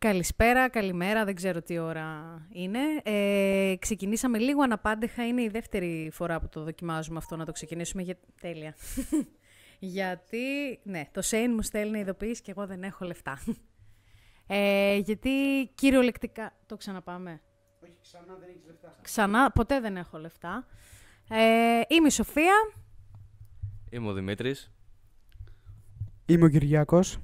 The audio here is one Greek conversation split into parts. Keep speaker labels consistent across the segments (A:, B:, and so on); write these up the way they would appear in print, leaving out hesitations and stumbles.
A: Καλησπέρα, καλημέρα, δεν ξέρω τι ώρα είναι. Ξεκινήσαμε λίγο αναπάντεχα, είναι η δεύτερη φορά που το δοκιμάζουμε αυτό να το ξεκινήσουμε. Τέλεια. Γιατί, ναι, το Shane μου στέλνει ειδοποιήσεις και εγώ δεν έχω λεφτά. Γιατί κυριολεκτικά, το ξαναπάμε.
B: Όχι, ξανά δεν έχεις λεφτά.
A: Ξανά, ποτέ δεν έχω λεφτά. Είμαι η Σοφία.
C: Είμαι ο Δημήτρης.
B: Είμαι ο Κυριάκος.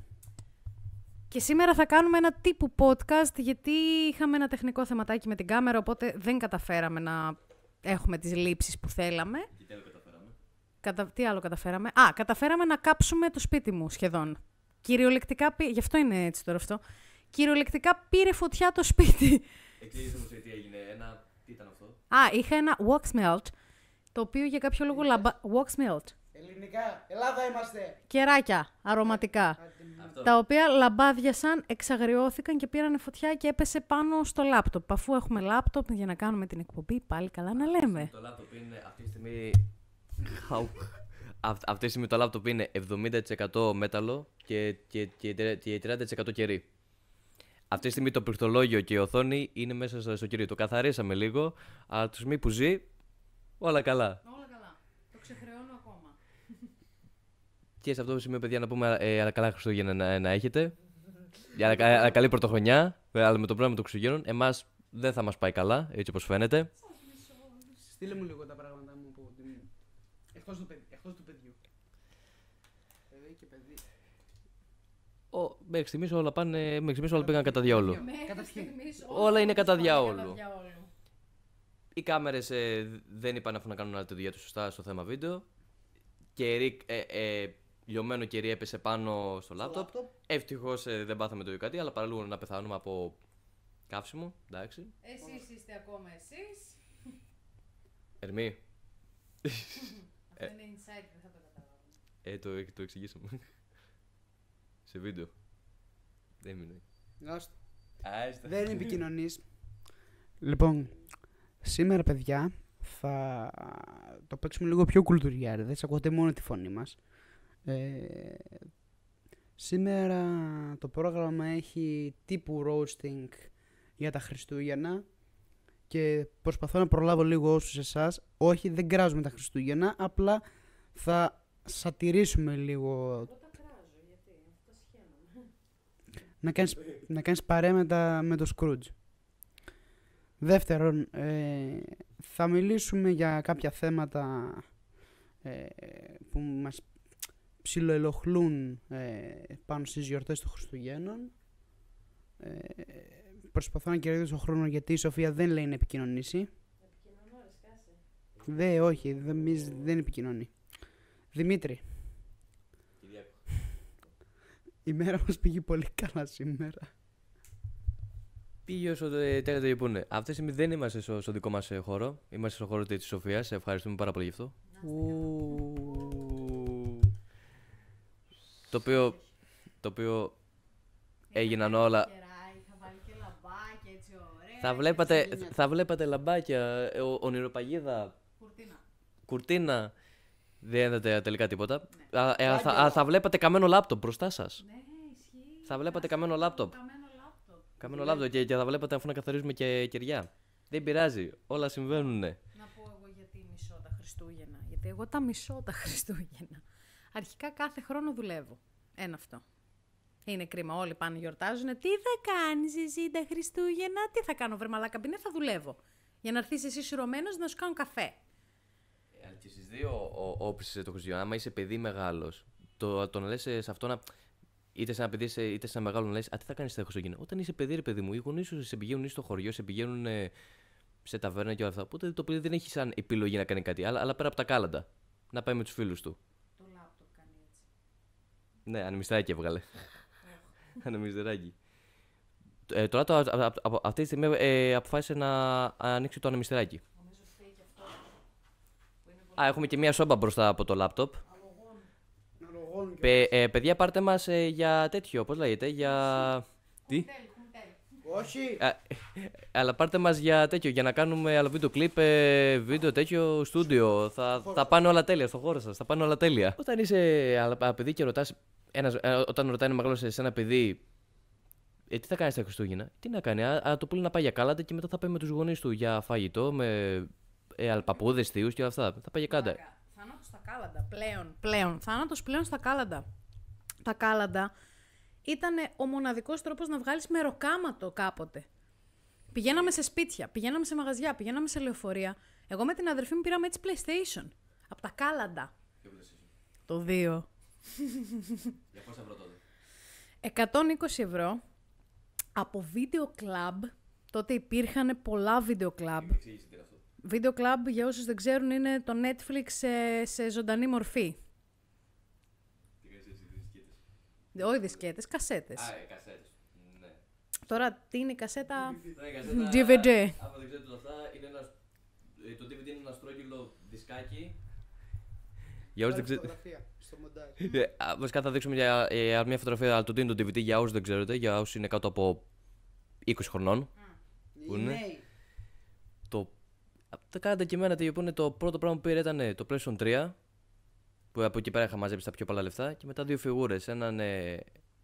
A: Και σήμερα θα κάνουμε ένα τύπου podcast, γιατί είχαμε ένα τεχνικό θεματάκι με την κάμερα, οπότε δεν καταφέραμε να έχουμε τις λήψεις που θέλαμε.
C: Και τι άλλο καταφέραμε.
A: Τι άλλο καταφέραμε? Καταφέραμε να κάψουμε το σπίτι μου σχεδόν. Κυριολεκτικά, γι' αυτό είναι έτσι τώρα αυτό. Κυριολεκτικά πήρε φωτιά το σπίτι.
C: Εξήγησε μου τι έγινε. Τι ήταν αυτό?
A: Είχα ένα wax melt, το οποίο για κάποιο λόγο wax melt.
B: Ελληνικά, Ελλάδα είμαστε.
A: Κεράκια, αρωματικά. Τα οποία λαμπάδιασαν, εξαγριώθηκαν και πήραν φωτιά και έπεσε πάνω στο λάπτοπ. Αφού έχουμε λάπτοπ για να κάνουμε την εκπομπή, πάλι καλά να λέμε.
C: Το λάπτοπ είναι αυτή τη στιγμή. Αυτή τη στιγμή το λάπτοπ είναι 70% μέταλλο και 30% κερί. Αυτή τη στιγμή το πληκτρολόγιο και η οθόνη είναι μέσα στο κερί. Το καθαρίσαμε λίγο, αλλά τη στιγμή που ζει, όλα καλά.
A: Όλα καλά. Το ξεχρεώνω ακόμα.
C: Και σε αυτό το σημείο, παιδιά, να πούμε αλλά καλά Χριστούγεννα να έχετε. Αλλά καλή πρωτοχρονιά. Αλλά με το πρόβλημα των Χριστουγέννων, εμάς δεν θα μας πάει καλά, έτσι όπως φαίνεται.
B: Στείλε μου λίγο τα πράγματα μου από την... Εκτός του παιδιού. Παιδί και παιδί.
C: Μέχρι στιγμής όλα πήγαν κατά διάολο. Όλα είναι κατά διάολο. Οι κάμερες δεν είπαν αφού να κάνουν άλλη τη δουλειά τους σωστά στο θέμα βίντεο. Λιωμένο κερί έπεσε πάνω στο λάπτοπ. Ευτυχώς δεν πάθαμε το ίδιο κάτι, αλλά παραλίγο να πεθάνουμε από καύσιμο. Εντάξει.
A: Εσείς είστε ακόμα εσείς.
C: Ερμή.
A: Αυτό είναι inside, δεν θα το καταλάβω.
C: Το εξηγήσαμε. Σε βίντεο. Δεν μείνει.
B: Δεν είναι επικοινωνείς. Λοιπόν, σήμερα παιδιά θα το παίξουμε λίγο πιο κουλτουριάριδες. Ακούτε μόνο τη φωνή μας. Σήμερα το πρόγραμμα έχει τύπου roasting για τα Χριστούγεννα και προσπαθώ να προλάβω λίγο όσους εσάς. Όχι, δεν κράζουμε τα Χριστούγεννα, απλά θα σατυρίσουμε λίγο.
A: Εγώ τα κράζω, γιατί αυτό σχένομαι.
B: Να κάνεις παρέα με το Scrooge. Δεύτερον, θα μιλήσουμε για κάποια θέματα που μας ψιλοελοχλούν πάνω στις γιορτές των Χριστουγέννων. Προσπαθώ να κερδίσω χρόνο γιατί η Σοφία δεν λέει να επικοινωνήσει.
A: Επικοινωνώ, σκάσε.
B: Όχι, δεν επικοινωνεί. Δημήτρη.
C: Κυριάκο.
B: Η μέρα μας πήγε πολύ καλά σήμερα.
C: Πήγε όσο τέλεια το γεπούνε. Αυτή τη στιγμή δεν είμαστε στο δικό μας χώρο. Είμαστε στο χώρο της Σοφίας. Ευχαριστούμε πάρα πολύ γι' αυτό. Το οποίο έγιναν όλα.
A: Θα βάλει και λαμπάκια, έτσι ωραία.
C: Θα βλέπατε λαμπάκια, ονειροπαγίδα, κουρτίνα. Δεν είδατε τελικά τίποτα. Θα βλέπατε καμένο λάπτοπ μπροστά σας.
A: Ναι, ισχύει.
C: Θα βλέπατε καμένο λάπτοπ. Καμένο λάπτοπ και θα βλέπατε αφού να καθαρίζουμε και κεριά. Δεν πειράζει, όλα συμβαίνουνε.
A: Να πω εγώ γιατί μισώ τα Χριστούγεννα. Γιατί εγώ τα μισώ τα Χριστούγεννα. Αρχικά κάθε χρόνο δουλεύω. Ένα αυτό. Είναι κρίμα. Όλοι πάνε γιορτάζουν. Τι θα κάνεις εσύ τα Χριστούγεννα? Τι θα κάνω, βρε μαλάκα, μπινέ, θα δουλεύω. Για να έρθεις εσύ σουρωμένος να σου κάνω καφέ.
C: Και στις δύο όψεις το Χριστούγεννα, άμα είσαι παιδί μεγάλος, το να λες σε αυτό να. Είτε σε ένα παιδί είτε σε ένα μεγάλο να λες τι θα κάνεις τα Χριστούγεννα. Όταν είσαι παιδί, ρε παιδί μου, οι γονείς σου σε πηγαίνουν στο χωριό, σε πηγαίνουν σε ταβέρνα και όλα αυτά. Οπότε το παιδί δεν έχει σαν επιλογή να κάνει κάτι άλλο, αλλά πέρα από τα κάλαντα. Να πάει με τους φίλους του.
A: Το λάπτοπ κάνει έτσι.
C: Ναι, ανεμιστεράκι έβγαλε. Ανεμιστεράκι. Τώρα αυτή τη στιγμή αποφάσισε να ανοίξει το ανεμιστεράκι.
A: Νομίζω φταίει και αυτό.
C: Έχουμε και μία σόμπα μπροστά από το λάπτοπ. Παιδιά, πάρτε μας για τέτοιο, πώς λέγεται, για. Τι?
B: Όχι.
C: Αλλά πάρτε μας για τέτοιο, για να κάνουμε άλλο βίντεο κλιπ, βίντεο τέτοιο, στούντιο. Θα πάνε όλα τέλεια στο χώρο σας, θα πάνε όλα τέλεια. Όταν είσαι παιδί και ρωτάς, όταν ρωτάει ένα μεγάλο σε ένα παιδί, τι θα κάνει στα Χριστούγεννα. Τι να κάνει, το πουλί να πάει για κάλαντα και μετά θα πάει με τους γονείς του για φαγητό, με αλπαπούδες, θείου και όλα αυτά. Θα πάει για κάλαντα.
A: Θάνατος στα κάλαντα. Πλέον. Θάνατος πλέον στα κάλαντα. Τα κάλαντα ήταν ο μοναδικός τρόπος να βγάλεις μεροκάματο κάποτε. Πηγαίναμε σε σπίτια, πηγαίναμε σε μαγαζιά, πηγαίναμε σε λεωφορεία. Εγώ με την αδερφή μου πήραμε έτσι PlayStation. Από τα κάλαντα. Το 2.
C: Για πόσα ευρώ τότε?
A: 120 ευρώ από Video Club. Τότε υπήρχαν πολλά Video Club. Video Club, για όσους δεν ξέρουν, είναι το Netflix σε ζωντανή μορφή. Όχι δισκέτες, κασέτες.
C: Κασέτες. Ναι.
A: Τώρα τι είναι η κασέτα?
C: DVD.
A: DVD.
C: Άμα δεν ξέρετε αυτά, το DVD είναι ένα στρόγγυλο δισκάκι. Για όσους δεν ξέρετε. Βασικά θα δείξουμε για μια φωτογραφία, αλλά το τι είναι το DVD για όσους δεν ξέρετε, για όσους είναι κάτω από 20 χρονών. Που είναι. Τα κάνατε και εμένα που είναι το πρώτο πράγμα που πήρε ήταν το PlayStation 3. Που από εκεί πέρα είχα μαζέψει τα πιο πολλά λεφτά. Και μετά 2 φιγούρες. Έναν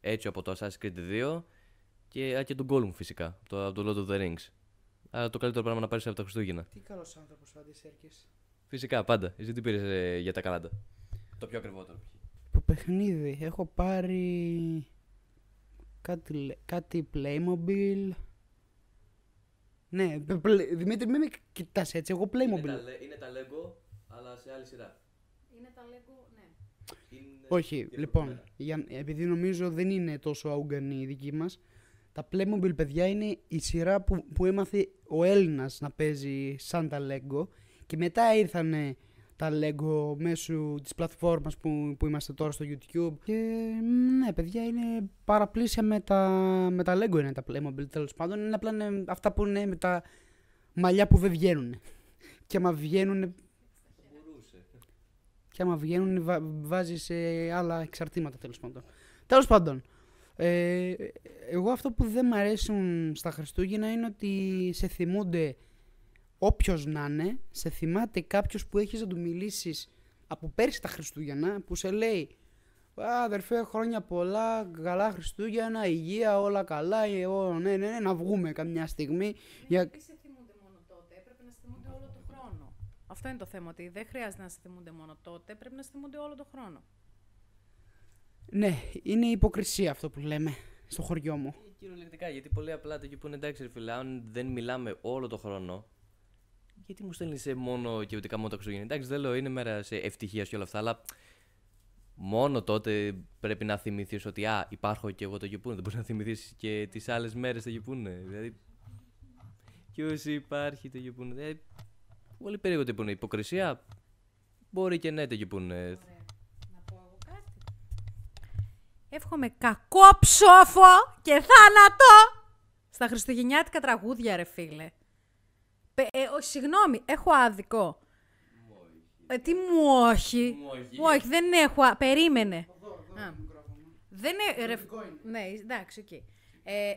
C: έτσι από το Assassin's Creed 2 και τον Gollum φυσικά. Από το Lord of the Rings. Άρα το καλύτερο πράγμα να πάρεις από τα Χριστούγεννα.
B: Τι καλός άνθρωπος ο Αντισέρκης.
C: Φυσικά, πάντα. Εσύ τι πήρες για τα καλάντα? Το πιο ακριβότερο.
B: Το παιχνίδι. Έχω πάρει κάτι Playmobil. Ναι, Δημήτρη, μην με κοιτάς έτσι. Εγώ Playmobil.
C: Είναι τα Lego, αλλά σε άλλη σειρά.
A: Είναι τα Lego, ναι.
B: Όχι, λοιπόν, επειδή νομίζω δεν είναι τόσο αούγκανη η δική μας, τα Playmobil, παιδιά, είναι η σειρά που έμαθε ο Έλληνας να παίζει σαν τα Lego και μετά ήρθανε τα Lego μέσω της πλατφόρμας που είμαστε τώρα στο YouTube και ναι, παιδιά, είναι παραπλήσια με τα Lego είναι τα Playmobil, τέλος πάντων. Είναι απλά αυτά που είναι με τα μαλλιά που δεν βγαίνουν. Και άμα βγαίνουν... Και άμα βγαίνουν βάζει σε άλλα εξαρτήματα, τέλος πάντων. Τέλος πάντων, εγώ αυτό που δεν μ' αρέσουν στα Χριστούγεννα είναι ότι σε θυμούνται όποιος να είναι, σε θυμάται κάποιος που έχεις να του μιλήσεις από πέρσι τα Χριστούγεννα, που σε λέει αδερφέ, χρόνια πολλά, καλά Χριστούγεννα, υγεία, όλα καλά, ναι, να βγούμε καμιά στιγμή.
A: Δεν σε θυμούνται μόνο τότε, έπρεπε να σε θυμούνται όλο τον χρόνο. Αυτό είναι το θέμα, ότι δεν χρειάζεται να σε θυμούνται μόνο τότε, πρέπει να σε θυμούνται όλο τον χρόνο.
B: Ναι, είναι υποκρισία αυτό που λέμε στο χωριό μου.
C: Κυριολεκτικά, γιατί πολύ απλά το που είναι εντάξει, ρε φίλε, αν δεν μιλάμε όλο τον χρόνο, γιατί μου στέλνεις μόνο και ούτε μόνο τα Χριστούγεννα? Εντάξει, δεν λέω, είναι μέρα σε ευτυχία και όλα αυτά, αλλά μόνο τότε πρέπει να θυμηθείς ότι υπάρχω και εγώ το Γεπούνε. Δεν μπορεί να θυμηθείς και τις άλλες μέρες το Γεπούνε. Δηλαδή, ποιος υπάρχει το Γεπούνε? Δηλαδή, πολύ περίεργο το Γεπούνε. Υποκρισία μπορεί και ναι το Γεπούνε.
A: Να πω εγώ κάτι. Εύχομαι κακό ψόφο και θάνατο στα χριστουγεννιάτικα τραγούδια, ρε φίλε. Συγγνώμη, έχω άδικο. Τι μου όχι. Όχι, δεν έχω. Περίμενε. Δεν είναι. Ναι, εντάξει, οκ.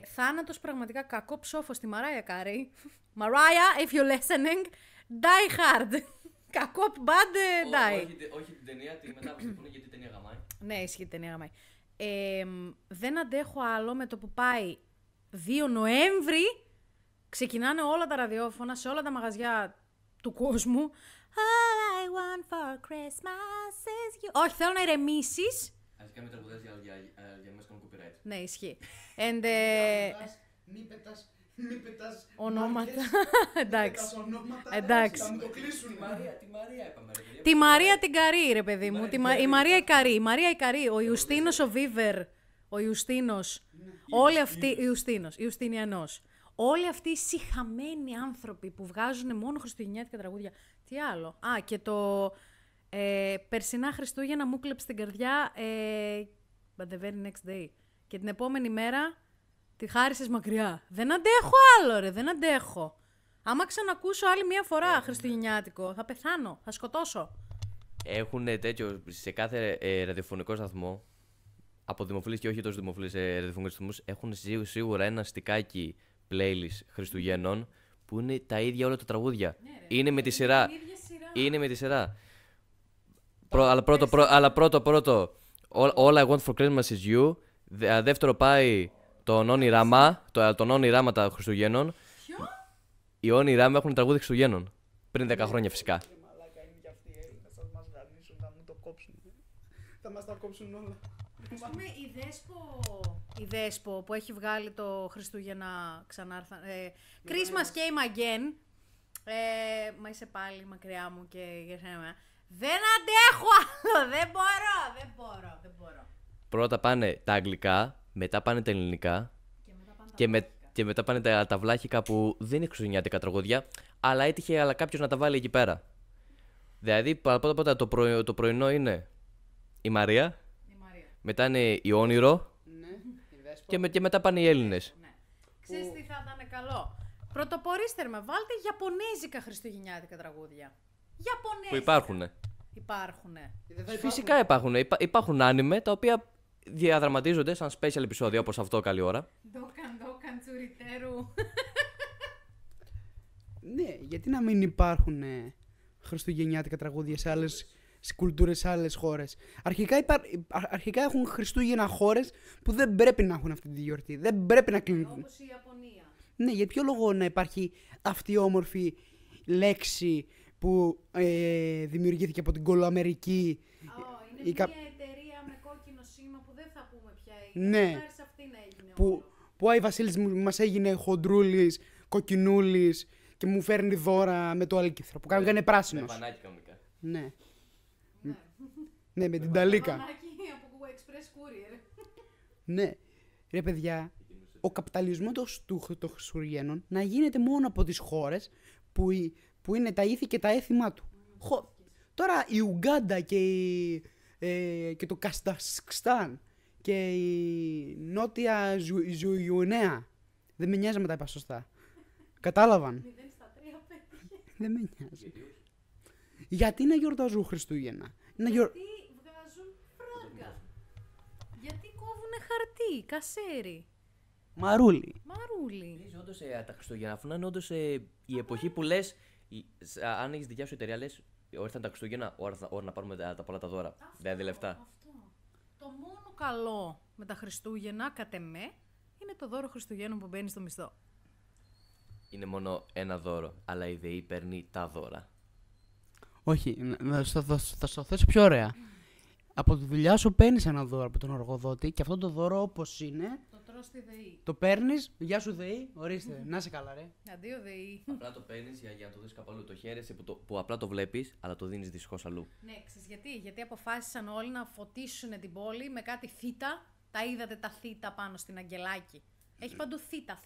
A: Θάνατος πραγματικά, κακό ψόφο στη Μαράια Κάρι. Μαράια, if you're listening, die hard. Κακό bad die.
C: Όχι την ταινία, τη μετάφραση που είναι, γιατί η ταινία γαμάει.
A: Ναι, ισχύει, την ταινία γαμάει. Δεν αντέχω άλλο με το που πάει 2 Νοέμβρη. Ξεκινάνε όλα τα ραδιόφωνα σε όλα τα μαγαζιά του κόσμου. All I want for Christmas is you. Όχι, θέλω να ηρεμήσεις.
C: Αρχικά μην τραγουδάς για μας κάνουν copyright.
A: Ναι, ισχύει.
B: Μην πετάς
A: ονόματα. Εντάξει.
B: Εντάξει. Θα μου το κλείσουν.
C: Τη Μαρία είπαμε, ρε παιδιά.
A: Τη Μαρία την Καρή, ρε παιδί μου. Η Μαρία η Καρή. Η Μαρία η Καρή. Ο Ιουστίνος ο Βίβερ. Ο Ιουστίνος. Όλοι αυτοί. Ιουστίνιανός. Όλοι αυτοί οι σιχαμένοι άνθρωποι που βγάζουν μόνο χριστουγεννιάτικα τραγούδια. Τι άλλο? Και το περσινά Χριστούγεννα μου κλέψε την καρδιά but the very next day. Και την επόμενη μέρα τη χάρισες μακριά. Δεν αντέχω άλλο, ρε, δεν αντέχω. Άμα ξανακούσω άλλη μια φορά χριστουγεννιάτικο, θα πεθάνω, θα σκοτώσω.
C: Έχουν τέτοιο σε κάθε ραδιοφωνικό σταθμό, από δημοφιλείς και όχι τόσο δημοφιλείς ραδιοφωνικούς σταθμούς, έχουν σίγουρα ένα στικάκι playlist Χριστουγέννων που είναι τα ίδια όλα τα τραγούδια. Ναι, ρε, είναι με τη σειρά. Είναι με τη σειρά. Αλλά πρώτο, All I Want for Christmas is You. Δεύτερο πάει τον όνειρά τα Χριστουγέννων.
A: Ποιο?
C: Οι όνειρά μου έχουν τραγούδι Χριστουγέννων. Πριν 10 χρόνια φυσικά.
B: Μαλάκα είναι και αυτοί, θα σας μας γαμίσουν, θα μου το κόψουν. Θα μας τα κόψουν όλα.
A: Ας πούμε, η Δέσπο που έχει βγάλει το Χριστούγεννα ξανάρθα. Christmas came again. Μα είσαι πάλι μακριά μου και δεν αντέχω άλλο, δεν μπορώ.
C: Πρώτα πάνε τα αγγλικά, μετά πάνε τα ελληνικά και μετά πάνε τα βλάχικα που δεν είναι χριστουγεννιάτικα τραγούδια, αλλά έτυχε κάποιος να τα βάλει εκεί πέρα. Δηλαδή, πρώτα το πρωινό είναι η Μαρία, μετά είναι η Όνειρο και μετά πάνε οι Έλληνες.
A: Ναι. Ξέρεις τι θα ήταν καλό? Πρωτοπορίστε με, βάλτε Ιαπωνέζικα χριστουγεννιάτικα τραγούδια. Ιαπωνέζικα.
C: Που υπάρχουνε.
A: Υπάρχουνε.
C: Φυσικά υπάρχουν. Υπάρχουν άνιμε τα οποία διαδραματίζονται σαν special επεισόδια όπως αυτό καλή ώρα.
A: Ντόκαν τσουριτέρου.
B: Ναι, γιατί να μην υπάρχουν χριστουγεννιάτικα τραγούδια σε κουλτούρες σε άλλες χώρες. Αρχικά έχουν Χριστούγεννα χώρες που δεν πρέπει να έχουν αυτή τη γιορτή. Δεν πρέπει να κλείνουν.
A: Όπως η Ιαπωνία.
B: Ναι, για ποιο λόγο να υπάρχει αυτή η όμορφη λέξη που δημιουργήθηκε από την Κολοαμερική.
A: Είναι μια εταιρεία με κόκκινο σήμα που δεν θα πούμε ποια είναι.
B: Ναι.
A: Σε αυτή να έγινε
B: Που ο Άι Βασίλης μας έγινε χοντρούλης, κοκκινούλης και μου φέρνει δώρα με το αλκύθρο που κάνει πράσινος.
C: Με πανάκι κανονικά.
B: Ναι. Ναι, με την ταλίκα.
A: Πανάκι από Express Courier.
B: Ναι. Ρε παιδιά, ο καπιταλισμός των Χριστουγέννων να γίνεται μόνο από τις χώρες που είναι τα ήθη και τα έθιμά του. Τώρα η Ουγκάντα και το Καζακστάν και η Νότια Ζουιουνέα. Δεν με νοιάζει με τα είπα σωστά. Κατάλαβαν.
A: 0 στα 3 πέτυχε.
B: Δεν με νοιάζει. Γιατί να γιορτάζουν Χριστούγεννα?
A: Γιατί βγάζουν φράγκα. Γιατί κόβουνε χαρτί, κασέρι.
B: Μαρούλι.
A: Μαρούλι.
C: Όντως τα Χριστούγεννα, αφού να είναι όντως η εποχή που λες, αν έχεις δικιά σου εταιρεία, λες, ήρθαν τα Χριστούγεννα, ώρα να πάρουμε τα πολλά τα δώρα. Δηλαδή λεφτά.
A: Αυτό. Το μόνο καλό με τα Χριστούγεννα, κατ' εμέ, είναι το δώρο Χριστουγέννων που μπαίνει στο μισθό.
C: Είναι μόνο ένα δώρο, αλλά η ΔΕΗ παίρνει τα δώρα.
B: Όχι, θα στο θέσω πιο ωραία. Από τη δουλειά σου παίρνεις ένα δώρο από τον εργοδότη και αυτό το δώρο όπως είναι,
A: Το τρως στη ΔΕΗ.
B: το παίρνεις, γεια σου ΔΕΗ, ορίστε, να είσαι καλά ρε.
A: Αντίο ΔΕΗ.
C: Απλά το παίρνεις για να το δεις κάπου αλλού. Το χαίρεσαι που απλά το βλέπεις, αλλά το δίνεις δυστυχώς αλλού.
A: Ναι, ξέρεις γιατί? Γιατί αποφάσισαν όλοι να φωτίσουν την πόλη με κάτι θήτα. Τα είδατε τα θήτα πάνω στην Αγγελάκη. Έχει παντού θήτα.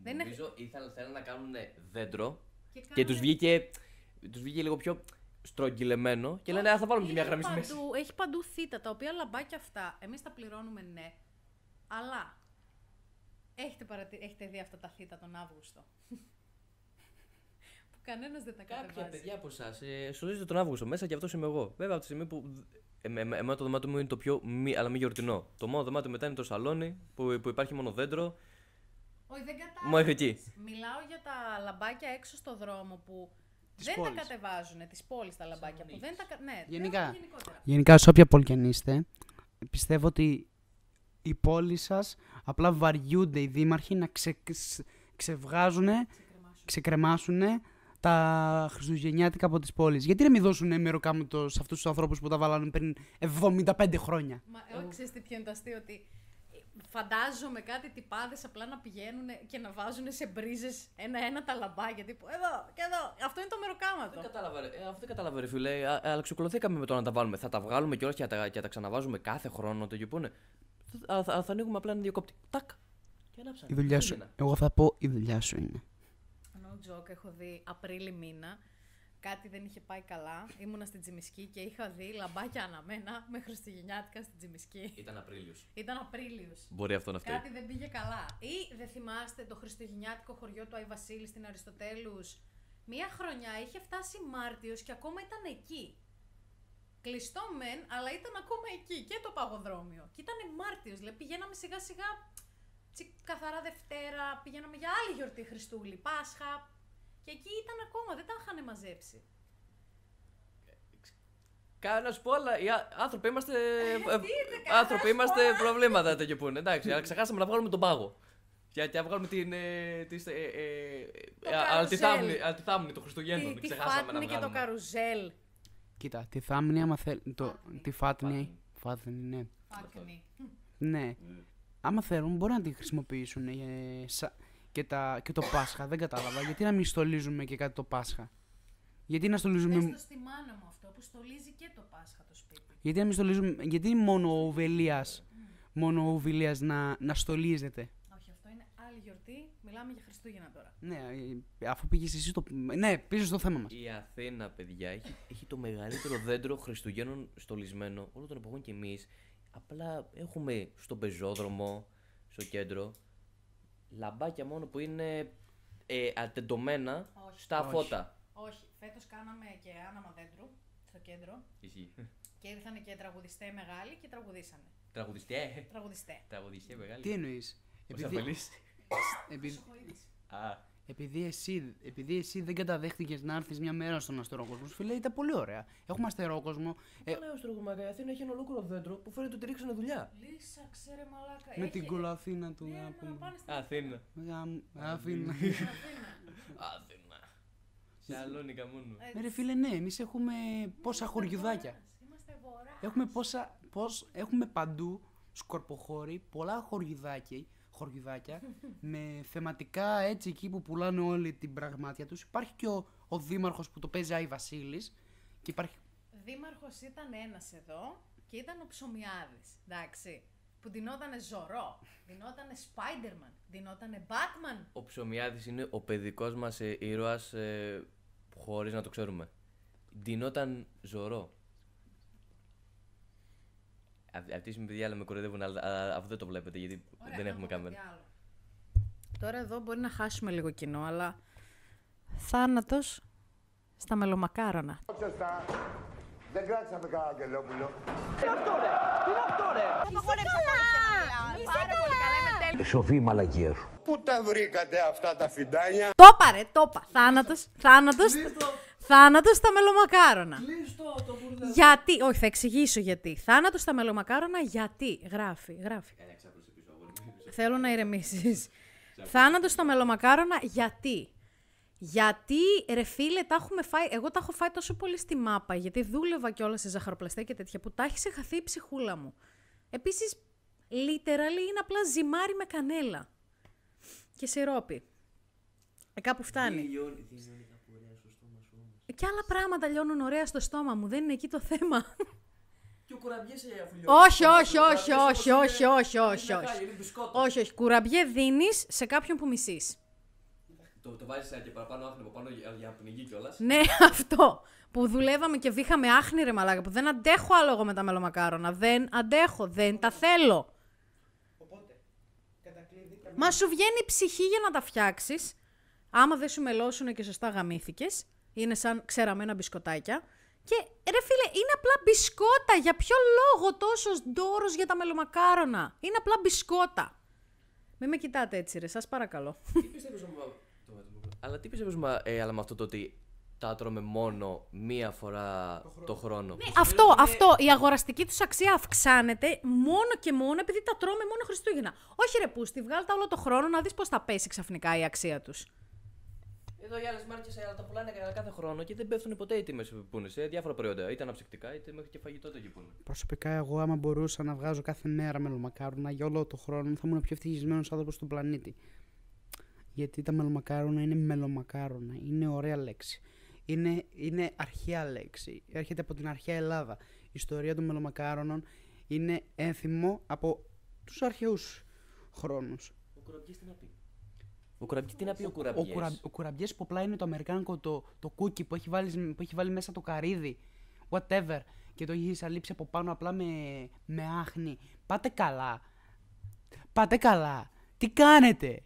C: Νομίζω θέλουν να κάνουν δέντρο
A: Και
C: και τους βγήκε λίγο πιο στρογγυλεμένο και λένε θα βάλουμε και μια γραμμή στη μέση.
A: Έχει παντού θήτα, τα οποία λαμπάκια αυτά εμείς τα πληρώνουμε, ναι. Αλλά έχετε δει αυτά τα θήτα τον Αύγουστο? Που κανένας δεν τα κατεβάζει.
C: Κάποια παιδιά από εσάς στολίζετε τον Αύγουστο μέσα και αυτός είμαι εγώ. Βέβαια από τη στιγμή που εμένα το δωμάτιο μου είναι το πιο αλλά μη γιορτινό. Το μόνο δωμάτιο μετά είναι το σαλόνι που υπάρχει μόνο δέντρο.
A: Όχι, δεν κατάλαβα.
C: Μέχρι εκεί.
A: Μιλάω για τα λαμπάκια έξω στο δρόμο που δεν
B: πόλης.
A: τα κατεβάζουν, της πόλης τα λαμπάκια που δεν τα. Ναι,
B: Γενικά.
A: γενικότερα.
B: Γενικά, σε όποια πόλη κι αν είστε, πιστεύω ότι οι πόλεις σας απλά βαριούνται οι δήμαρχοι να ξεβγάζουν, ξεκρεμάσουν τα χριστουγεννιάτικα από τις πόλεις. Γιατί να μην δώσουν μεροκάματο σε αυτούς τους ανθρώπους που τα βάλανε πριν 75 χρόνια.
A: Μα όχι, ξέρεις τι ποιο είναι το αστείο, ότι φαντάζομαι κάτι τυπάδες απλά να πηγαίνουν και να βάζουν σε μπρίζες ένα-ένα τα λαμπάκια. Τύπου εδώ και εδώ. Αυτό είναι το μεροκάματο.
C: Αυτό δεν κατάλαβα, ρε φίλε. Αλλά ξεκολουθήκαμε με το να τα βάλουμε. Θα τα βγάλουμε κιόλας και να τα ξαναβάζουμε κάθε χρόνο. Το γεπούνε. Θα ανοίγουμε απλά ένα διακόπτη. Τάκ. Και ανάψαμε.
B: Η δουλειά σου. Εγώ θα πω η δουλειά σου είναι.
A: No joke, έχω δει Απρίλη μήνα. Κάτι δεν είχε πάει καλά. Ήμουνα στην Τζιμισκή και είχα δει λαμπάκια αναμένα με χριστουγεννιάτικα στην Τζιμισκή. Ήταν Απρίλιος.
C: Μπορεί αυτό να φταίει.
A: Κάτι δεν πήγε καλά. Ή δεν θυμάστε το χριστουγεννιάτικο χωριό του Άι Βασίλη στην Αριστοτέλους? Μία χρονιά είχε φτάσει Μάρτιος και ακόμα ήταν εκεί. Κλειστό μεν, αλλά ήταν ακόμα εκεί και το παγοδρόμιο. Και ήταν Μάρτιος, δηλαδή πηγαίναμε σιγά σιγά καθαρά Δευτέρα, πηγαίναμε για άλλη γιορτή Χριστούλη, Πάσχα. Και εκεί ήταν ακόμα, δεν τα είχαν μαζέψει.
C: Να σου πω, αλλά οι άνθρωποι είμαστε. Άνθρωποι είμαστε, προβλήματα τέτοιο που είναι. Εντάξει, αλλά ξεχάσαμε να βγάλουμε τον πάγο. Γιατί να βγάλουμε την. Αλτιθάμνη των Χριστουγέννων.
A: Τη
C: Ξεχάσαμε να
A: φάτνη και το
C: βγάλουμε.
A: καρουζέλ.
B: Κοίτα, τη θάμνη, άμα θέλει. Τη φάτνη. Φάτνη, ναι.
A: Φάτνη.
B: Ναι. Άμα θέλουν, μπορεί να τη χρησιμοποιήσουν και το Πάσχα. Δεν κατάλαβα. Γιατί να μην στολίζουμε και κάτι το Πάσχα. Γιατί να στολίζουμε.
A: Πες το στη μάνα μου αυτό που στολίζει και το Πάσχα το σπίτι.
B: Γιατί να μην στολίζουμε. Γιατί μόνο ο Ουβελίας να στολίζεται.
A: Όχι, αυτό είναι άλλη γιορτή. Μιλάμε για Χριστούγεννα τώρα.
B: Ναι, αφού πήγες εσύ στο. Ναι, πήγες στο θέμα μας.
C: Η Αθήνα, παιδιά, έχει το μεγαλύτερο δέντρο Χριστουγέννων στολισμένο όλων των εποχών κι εμείς. Απλά έχουμε στον πεζόδρομο, στο κέντρο, λαμπάκια μόνο που είναι ατεντωμένα στα φώτα.
A: Όχι, φέτος κάναμε και άναμα δέντρου στο κέντρο.
C: Ισχύει.
A: Και ήρθαν και τραγουδιστέ μεγάλοι και τραγουδήσανε.
C: Τραγουδιστέ.
A: Τραγουδιστέ.
C: Μεγάλη.
B: Τι εννοείς? Επειδή εσύ δεν καταδέχτηκες να έρθεις μια μέρα στον αστερόκοσμο, φίλε, ήταν πολύ ωραία. Έχουμε αστερόκοσμο.
C: Λέω αστερόκοσμο, η Αθήνα έχει ένα ολόκληρο δέντρο που φαίνεται ότι ρίξανε δουλειά.
A: Λύσα, ξέρε μαλάκα.
B: Με την κολαθίνα του.
C: Αθήνα.
B: Αθήνα.
C: Αθήνα. Σαλόνικα μόνο.
B: Ρε φίλε, ναι, εμείς έχουμε πόσα χωριουδάκια. Έχουμε παντού σκορποχώροι, πολλά χωριουδάκια με θεματικά έτσι εκεί που πουλάνε όλη την πραγμάτια τους. Υπάρχει και ο δήμαρχος που το παίζει Άι Βασίλης και υπάρχει...
A: Δήμαρχος ήταν ένας εδώ και ήταν ο Ψωμιάδης, εντάξει, που ντυνότανε Ζωρό, ντυνότανε Spider-Man, ντυνότανε Batman.
C: Ο Ψωμιάδης είναι ο παιδικός μας ήρωας χωρίς να το ξέρουμε. Ντυνόταν Ζωρό. Αυτή η παιδιά με κοροϊδεύουν, αλλά αυτό δεν το βλέπετε γιατί δεν έχουμε κάμερα.
A: Τώρα εδώ μπορεί να χάσουμε λίγο κοινό, αλλά θάνατος στα μελομακάρονα.
D: Σωστά. Δεν κράξαμε κανένα Αγγελόπουλο.
E: Τι είναι αυτό ρε!
D: Σοφή η μαλακία σου. Πού τα βρήκατε αυτά τα φιντάνια?
A: Το πάρε, το είπα. Θάνατος στα μελομακάρονα. Γιατί, όχι θα εξηγήσω γιατί. Θάνατος στα μελομακάρονα γιατί. Γράφει. Θέλω να ηρεμήσεις. Θάνατος στα μελομακάρονα γιατί. Γιατί ρε φίλε τα έχουμε φάει, εγώ τα έχω φάει τόσο πολύ στη μάπα γιατί δούλευα κιόλας σε ζαχαροπλαστέ και τέτοια που τα έχει ξεχαθεί η ψυχούλα μου. Επίσης, literally είναι απλά ζυμάρι με κανέλα και σιρόπι. Κάπου φτάνει. Και άλλα πράγματα λιώνουν ωραία στο στόμα μου, δεν είναι εκεί το θέμα.
C: Και ο κουραμπιές
A: όχι, κουραμπιέ δίνεις σε κάποιον που μισείς.
C: Το βάζεις και παραπάνω άχνη από πάνω για να πνιγεί κιόλας.
A: Ναι, αυτό. Που δουλεύαμε και βήχαμε άχνη ρε μαλάκα, που δεν αντέχω άλλο εγώ με τα μελομακάρονα. Δεν αντέχω, δεν τα θέλω.
B: Οπότε, κατακλείδη...
A: Μα σου βγαίνει η ψυχή για να τα φτιάξεις. Άμα δεν σου μελώσουνε και σωστά γαμήθηκες. Είναι σαν ξεραμένα μπισκοτάκια. Και ρε φίλε, είναι απλά μπισκότα. Για ποιο λόγο τόσος ντόρος για τα μελομακάρονα? Είναι απλά μπισκότα. Μην με κοιτάτε έτσι ρε, σας παρακαλώ.
C: Αλλά τι πιστεύεις αλλά με αυτό το ότι τα τρώμε μόνο μία φορά το χρόνο?
A: Ναι, αυτό. Η αγοραστική τους αξία αυξάνεται μόνο και μόνο επειδή τα τρώμε μόνο Χριστούγεννα. Όχι ρε πούστη, βγάλ' τα όλο το χρόνο να δεις πώς θα πέσει ξαφνικά η αξία τους.
C: Εδώ οι άλλες μάρκες τα πουλάνε κάθε χρόνο και δεν πέφτουν ποτέ οι τιμές που πούνε σε διάφορα προϊόντα. Είτε αναψυκτικά είτε μέχρι και φαγητό το πούνε.
B: Προσωπικά, εγώ άμα μπορούσα να βγάζω κάθε μέρα μελομακάρονα για όλο το χρόνο, θα ήμουν ο πιο ευτυχισμένος άνθρωπος στον πλανήτη. Γιατί τα μελομακάρονα είναι μελομακάρονα. Είναι ωραία λέξη. Είναι αρχαία λέξη. Έρχεται από την αρχαία Ελλάδα. Η ιστορία των μελομακάρονων είναι ένθιμο από τους αρχαίους χρόνους.
C: Ο κουραμπιές τι να πει? Ο κουραμπιές.
B: Ο κουραμπιές που απλά είναι το αμερικάνικο το κούκι που έχει βάλει μέσα το καρύδι. Whatever. Και το έχει αλείψει από πάνω απλά με άχνη. Πάτε καλά. Τι κάνετε?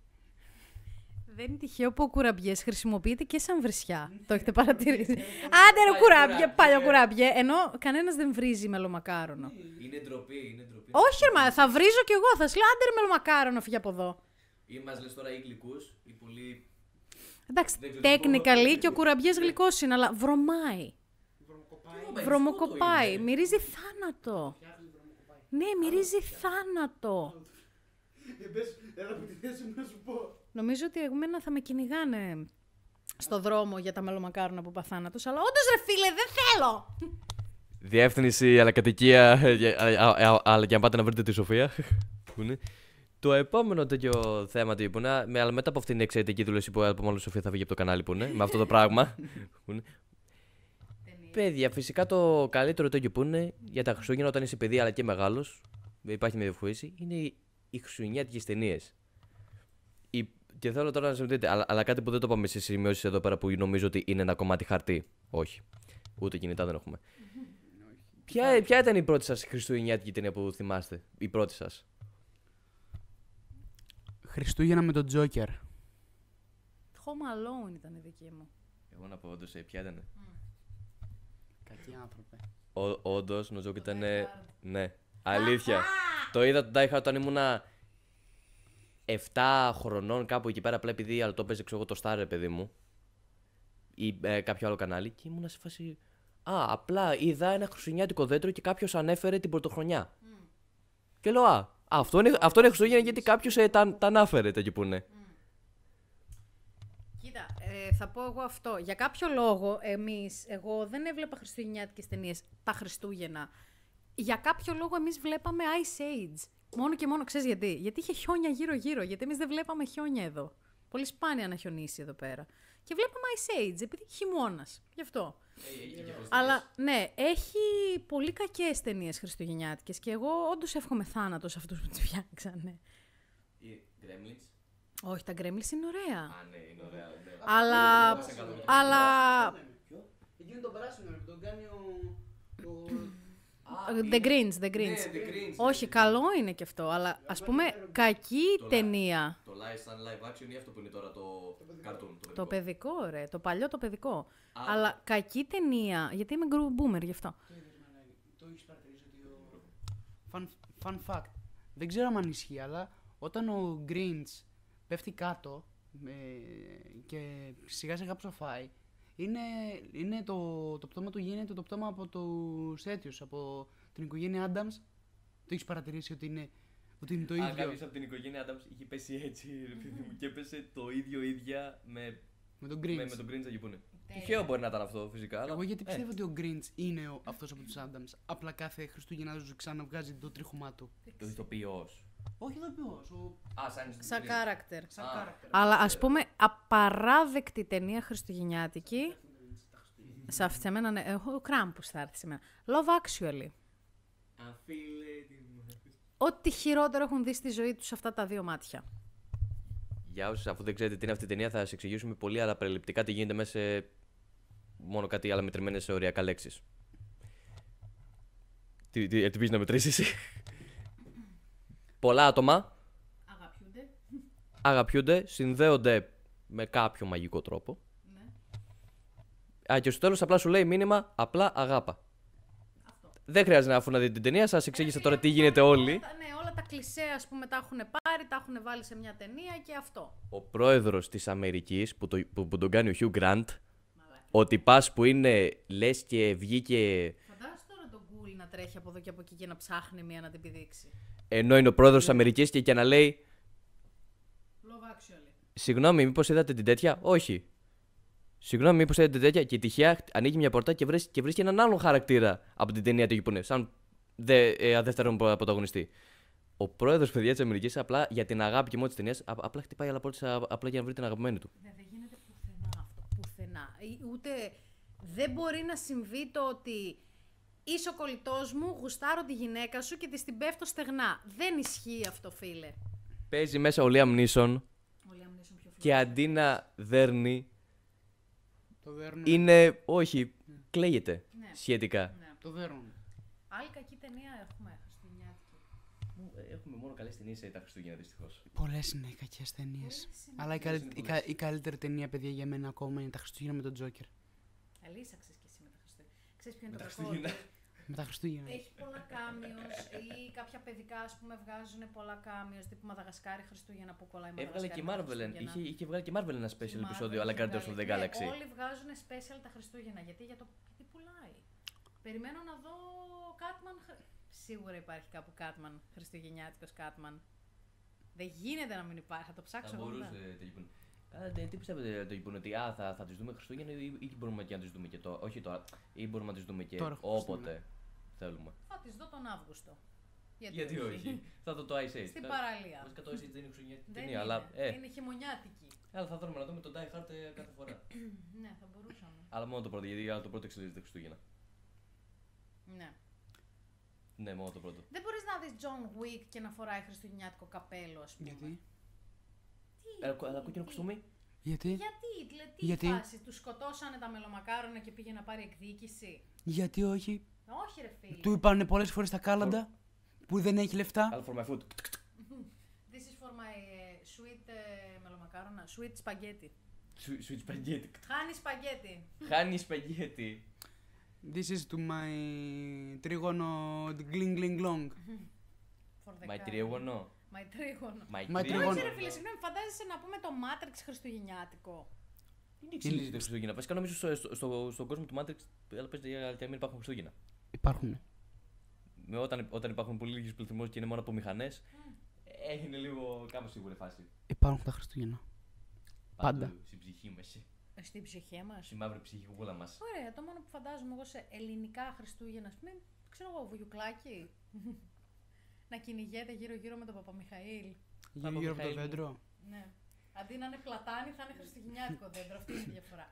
A: Δεν είναι τυχαίο που ο κουραμπιές χρησιμοποιείται και σαν βρισιά. Το έχετε παρατηρήσει? Άντε ρε κουραμπιέ, παλιό κουραμπιέ. Ενώ κανένας δεν βρίζει μελομακάρονο.
C: Είναι ντροπή.
A: Όχι ρε, θα βρίζω κι εγώ. Θα σου λέω άντε ρε μελομακάρονο, φύγε από εδώ.
C: Ή μας λες τώρα οι γλυκούς, οι πολύ...
A: Εντάξει, technically και ο κουραμπιές γλυκός είναι, αλλά βρωμάει. Βρωμοκοπάει. Μυρίζει θάνατο. Ναι, μυρίζει θάνατο.
B: Έλα από τη θέση μου να σου πω.
A: Νομίζω ότι εμένα θα με κυνηγάνε στο δρόμο για τα μελομακάρονα που παθάνατος, αλλά όντως ρε φίλε, δεν θέλω!
C: Διεύθυνση, αλλά κατοικία, αλλά και αν πάτε να βρείτε τη Σοφία. Που είναι. Το επόμενο τέτοιο θέμα που είναι, αλλά μετά από αυτήν την εξαιρετική δήλωση που μάλλον η Σοφία θα βγει από το κανάλι που είναι, με αυτό το πράγμα. Που είναι. Παιδιά, φυσικά το καλύτερο τέτοιο που είναι για τα Χριστούγεννα όταν είσαι παιδί αλλά και μεγάλος, υπάρχει μια διαφοροποίηση, είναι οι χριστουγεννιάτικες ταινίες. Και θέλω τώρα να συμμετέχετε, αλλά κάτι που δεν το είπαμε στις σημειώσεις εδώ πέρα που νομίζω ότι είναι ένα κομμάτι χαρτί. Όχι. Ούτε κινητά δεν έχουμε. Ποια ήταν η πρώτη σας χριστουγεννιάτικη ταινία που θυμάστε, η πρώτη σας?
B: Χριστούγεννα με τον Τζόκερ.
A: Home Alone ήταν η δική μου.
C: Εγώ να πω όντως ποια ήταν.
B: Κακοί άνθρωπε.
C: Όντως, νομίζω ότι ήταν. Ναι, αλήθεια. Το είδα τον Die Hard όταν ήμουνα 7 χρονών κάπου εκεί πέρα, απλά επειδή αλλά το παίζει ξέρω εγώ το Star, παιδί μου. Ή κάποιο άλλο κανάλι και ήμουνα σε φάση. Απλά είδα ένα χριστουγεννιάτικο δέντρο και κάποιος ανέφερε την πρωτοχρονιά. Και λέω, αυτό είναι Χριστούγεννα γιατί κάποιος τα ανάφερε εκεί που είναι.
A: Κοίτα, θα πω εγώ αυτό. Για κάποιο λόγο, εγώ δεν έβλεπα χριστουγεννιάτικες ταινίες τα Χριστούγεννα. Για κάποιο λόγο εμείς βλέπαμε Ice Age. Μόνο και μόνο, ξέρεις γιατί? Γιατί είχε χιόνια γύρω-γύρω, γιατί εμείς δεν βλέπαμε χιόνια εδώ. Πολύ σπάνια να χιονίσει εδώ πέρα. Και βλέπαμε Ice Age, επειδή χειμώνας. Γι' αυτό. Αλλά ναι, έχει πολύ κακές ταινίες χριστουγεννιάτικες και εγώ όντως εύχομαι θάνατο σε αυτούς που τις φτιάξανε.
C: Οι Gremlins.
A: Όχι, τα Gremlins είναι ωραία.
C: Ναι, είναι ωραία.
A: Αλλά...
B: Εκείνο το πράσινο που τον κάνει
A: The Grinch. Όχι, καλό είναι και αυτό, αλλά ας πούμε κακή ταινία.
C: Το live action ή αυτό που είναι τώρα το cartoon?
A: Το παιδικό, ρε. Το παλιό το παιδικό. Αλλά κακή ταινία, γιατί είμαι boomer γι' αυτό.
B: Το έχεις παρατηρήσει ότι Fun fact. Δεν ξέρω αν ισχύει, αλλά όταν ο Grinch πέφτει κάτω και σιγά σιγά ψοφάει, είναι το πτώμα του γίνεται το πτώμα από τους αίτιους, από την οικογένεια Adams. Το έχεις παρατηρήσει ότι είναι το ίδιο?
C: Κάποιος από την οικογένεια Adams είχε πέσει έτσι ρε παιδί μου, και έπεσε το ίδια με
B: τον Grinch.
C: Με τον Grinch εκεί που είναι. Τυχαίο μπορεί να ήταν αυτό φυσικά.
B: Εγώ γιατί πιστεύω ότι ο Grinch είναι αυτός από τους Adams. Απλά κάθε Χριστούγεννα ξαναβγάζει το τρίχωμά του.
C: Το ηθοποιός.
B: Όχι ηθοποιός.
A: Σαν character. Αλλά ας πούμε απαράδεκτη ταινία χριστουγεννιάτικη. Σε μένα, ναι. Ο Krampus θα έρθει σε μένα. Love Actually. Ό,τι χειρότερο έχουν δει στη ζωή τους αυτά τα δύο μάτια.
C: Για όσους αφού δεν ξέρετε τι είναι αυτή η ταινία, θα σας εξηγήσουμε πολύ αλλά περιληπτικά τι γίνεται μέσα σε μόνο κάτι άλλα μετρημένες σε οριακά λέξεις. Τι πεις να μετρήσεις? Πολλά άτομα αγαπιούνται, συνδέονται με κάποιο μαγικό τρόπο. Ναι. Και στο τέλος απλά σου λέει μήνυμα, απλά αγάπα. Αυτό. Δεν χρειάζεται αφού να δείτε την ταινία, σας εξήγησα τώρα τι γίνεται όλοι.
A: Όλα τα κλισέ, ας πούμε, τα έχουν πάρει, τα έχουν βάλει σε μια ταινία και αυτό.
C: Ο πρόεδρος της Αμερικής που τον κάνει ο Hugh Grant, ο τυπάς που είναι λες και βγήκε.
A: Φαντάζεσαι τώρα τον Google να τρέχει από εδώ και από εκεί και να ψάχνει μία να την πηδήξει.
C: Ενώ είναι ο πρόεδρος της Αμερικής και να λέει.
A: Love Actually.
C: Συγγνώμη, μήπως είδατε την τέτοια? Όχι. Συγγνώμη, μήπως είδατε την τέτοια? Και τυχαία ανοίγει μια πορτά και βρίσκει έναν άλλον χαρακτήρα από την ταινία του που είναι. Σαν δεύτερον πρωταγωνιστή. Ο πρόεδρος, παιδιά, της Αμερικής, απλά για την αγάπη και μόνο της ταινίας, απλά χτυπάει άλλα πόρτες απλά για να βρει την αγαπημένη του.
A: Δεν γίνεται πουθενά αυτό. Πουθενά. Ούτε δεν μπορεί να συμβεί το ότι είσαι ο κολλητός μου, γουστάρω τη γυναίκα σου και της την πέφτω στεγνά. Δεν ισχύει αυτό, φίλε.
C: Παίζει μέσα ο Liam Neeson και αντί να δέρνει, είναι. Όχι, κλαίγεται σχετικά.
A: Ναι.
B: Το δέρνουν.
A: Άλλη κακή ταινία έχουμε χριστουγεννιάτικη.
C: Έχουμε μόνο καλές ταινίες τα Χριστούγεννα, δυστυχώς.
B: Πολλές είναι οι κακές ταινίες. Αλλά η καλύτερη ταινία, παιδιά, για μένα ακόμα είναι τα Χριστούγεννα με τον Τζόκερ.
A: Αλήσαξες κι εσύ με τα Χριστούγεννα. Ξέρεις ποιο είναι το κακό?
B: Με τα Χριστούγεννα.
A: Έχει πολλά κάμιος ή κάποια παιδικά, ας πούμε, βγάζουν πολλά κάμιος τύπου Μαδαγασκάρη Χριστούγεννα που κολλάει Μαδαγασκάρη.
C: Έβγαλε και Marvel. Είχε βγάλει και Marvel ένα special επεισόδιο, αλλά Guardians of the Galaxy.
A: Όλοι βγάζουν special τα Χριστούγεννα. Γιατί πουλάει. Περιμένω να δω Catman. Σίγουρα υπάρχει κάπου Catman, χριστουγεννιάτικος Catman. Δεν γίνεται να μην υπάρχει, θα το ψάξω.
C: Θα μπορούσε το Γιππούν. Τι πιστεύετε το Γιππούν, ότι θα τις δούμε Χριστούγεννα ή μπορούμε και να τις δούμε και τώρα? Όχι τώρα, ή μπορούμε να τις δούμε και
B: τώρα,
C: όποτε θέλουμε?
A: Θα τις δω τον Αύγουστο.
C: Γιατί όχι. Θα δω το Ice Age.
A: Στην παραλία.
C: Βασικά το Ice Age δεν είναι χριστουγεννιάτικη
A: Δεν
C: ταινία,
A: είναι,
C: αλλά.
A: είναι χειμωνιάτικη.
C: Αλλά θα θέλουμε να δούμε τον Die Hard κάθε φορά.
A: Ναι, θα μπορούσαμε.
C: Αλλά μόνο το πρώτο, γιατί άλλο το πρώτο εξελίσσεται Χριστούγεννα.
A: Ναι.
C: Ναι, μόνο το πρώτο.
A: Δεν μπορείς να δεις John Wick και να φοράει χριστουγεννιάτικο καπέλο, ας πούμε.
B: Γιατί?
C: Αλλά κόκκινο κουστούμι.
B: Γιατί?
A: Τι
B: Γιατί?
A: φάση, του σκοτώσανε τα μελομακάρονα και πήγε να πάρει εκδίκηση?
B: Γιατί όχι?
A: Όχι ρε φίλε.
B: Του είπανε πολλές φορές τα κάλαντα που δεν έχει λεφτά.
C: Αλλά for my food.
A: This is for my sweet μελομακάρονα, sweet spaghetti.
C: Sweet spaghetti.
A: Χάνει σπαγγέτι.
C: Χάνει σπαγγέτι.
B: This is to my τρίγωνο gling gling long.
C: My τρίγωνο.
A: My τρίγωνο.
B: My τρίγωνο.
A: Όχι ρε φίλε, συγγνώμη, φαντάζεσαι να πούμε το Matrix χριστουγεννιάτικο.
C: Είναι εξελίσσεται Χριστούγεννα. Βασικά νομίζω στον κόσμο του Matrix παίζεται για να μην υπάρχουν Χριστούγεννα.
B: Υπάρχουν.
C: Όταν υπάρχουν πολύ λίγοι πληθυσμοί και είναι μόνο από μηχανές, είναι λίγο κάπως σίγουρη φάση.
B: Υπάρχουν τα Χριστούγεννα. Πάντα.
C: Παντού, στην ψυχή μας.
A: Στην ψυχή μας.
C: Στη μαύρη ψυχικούλα μας.
A: Ωραία, το μόνο που φαντάζομαι εγώ σε ελληνικά Χριστούγεννα, ας πούμε, ξέρω εγώ, βουγιουκλάκι. Να κυνηγέται γύρω-γύρω με τον Παπαμιχαήλ.
B: Γύρω από το δέντρο.
A: Ναι. Αντί να είναι πλατάνι, θα είναι χριστουγεννιάτικο δέντρο. Αυτή είναι η διαφορά.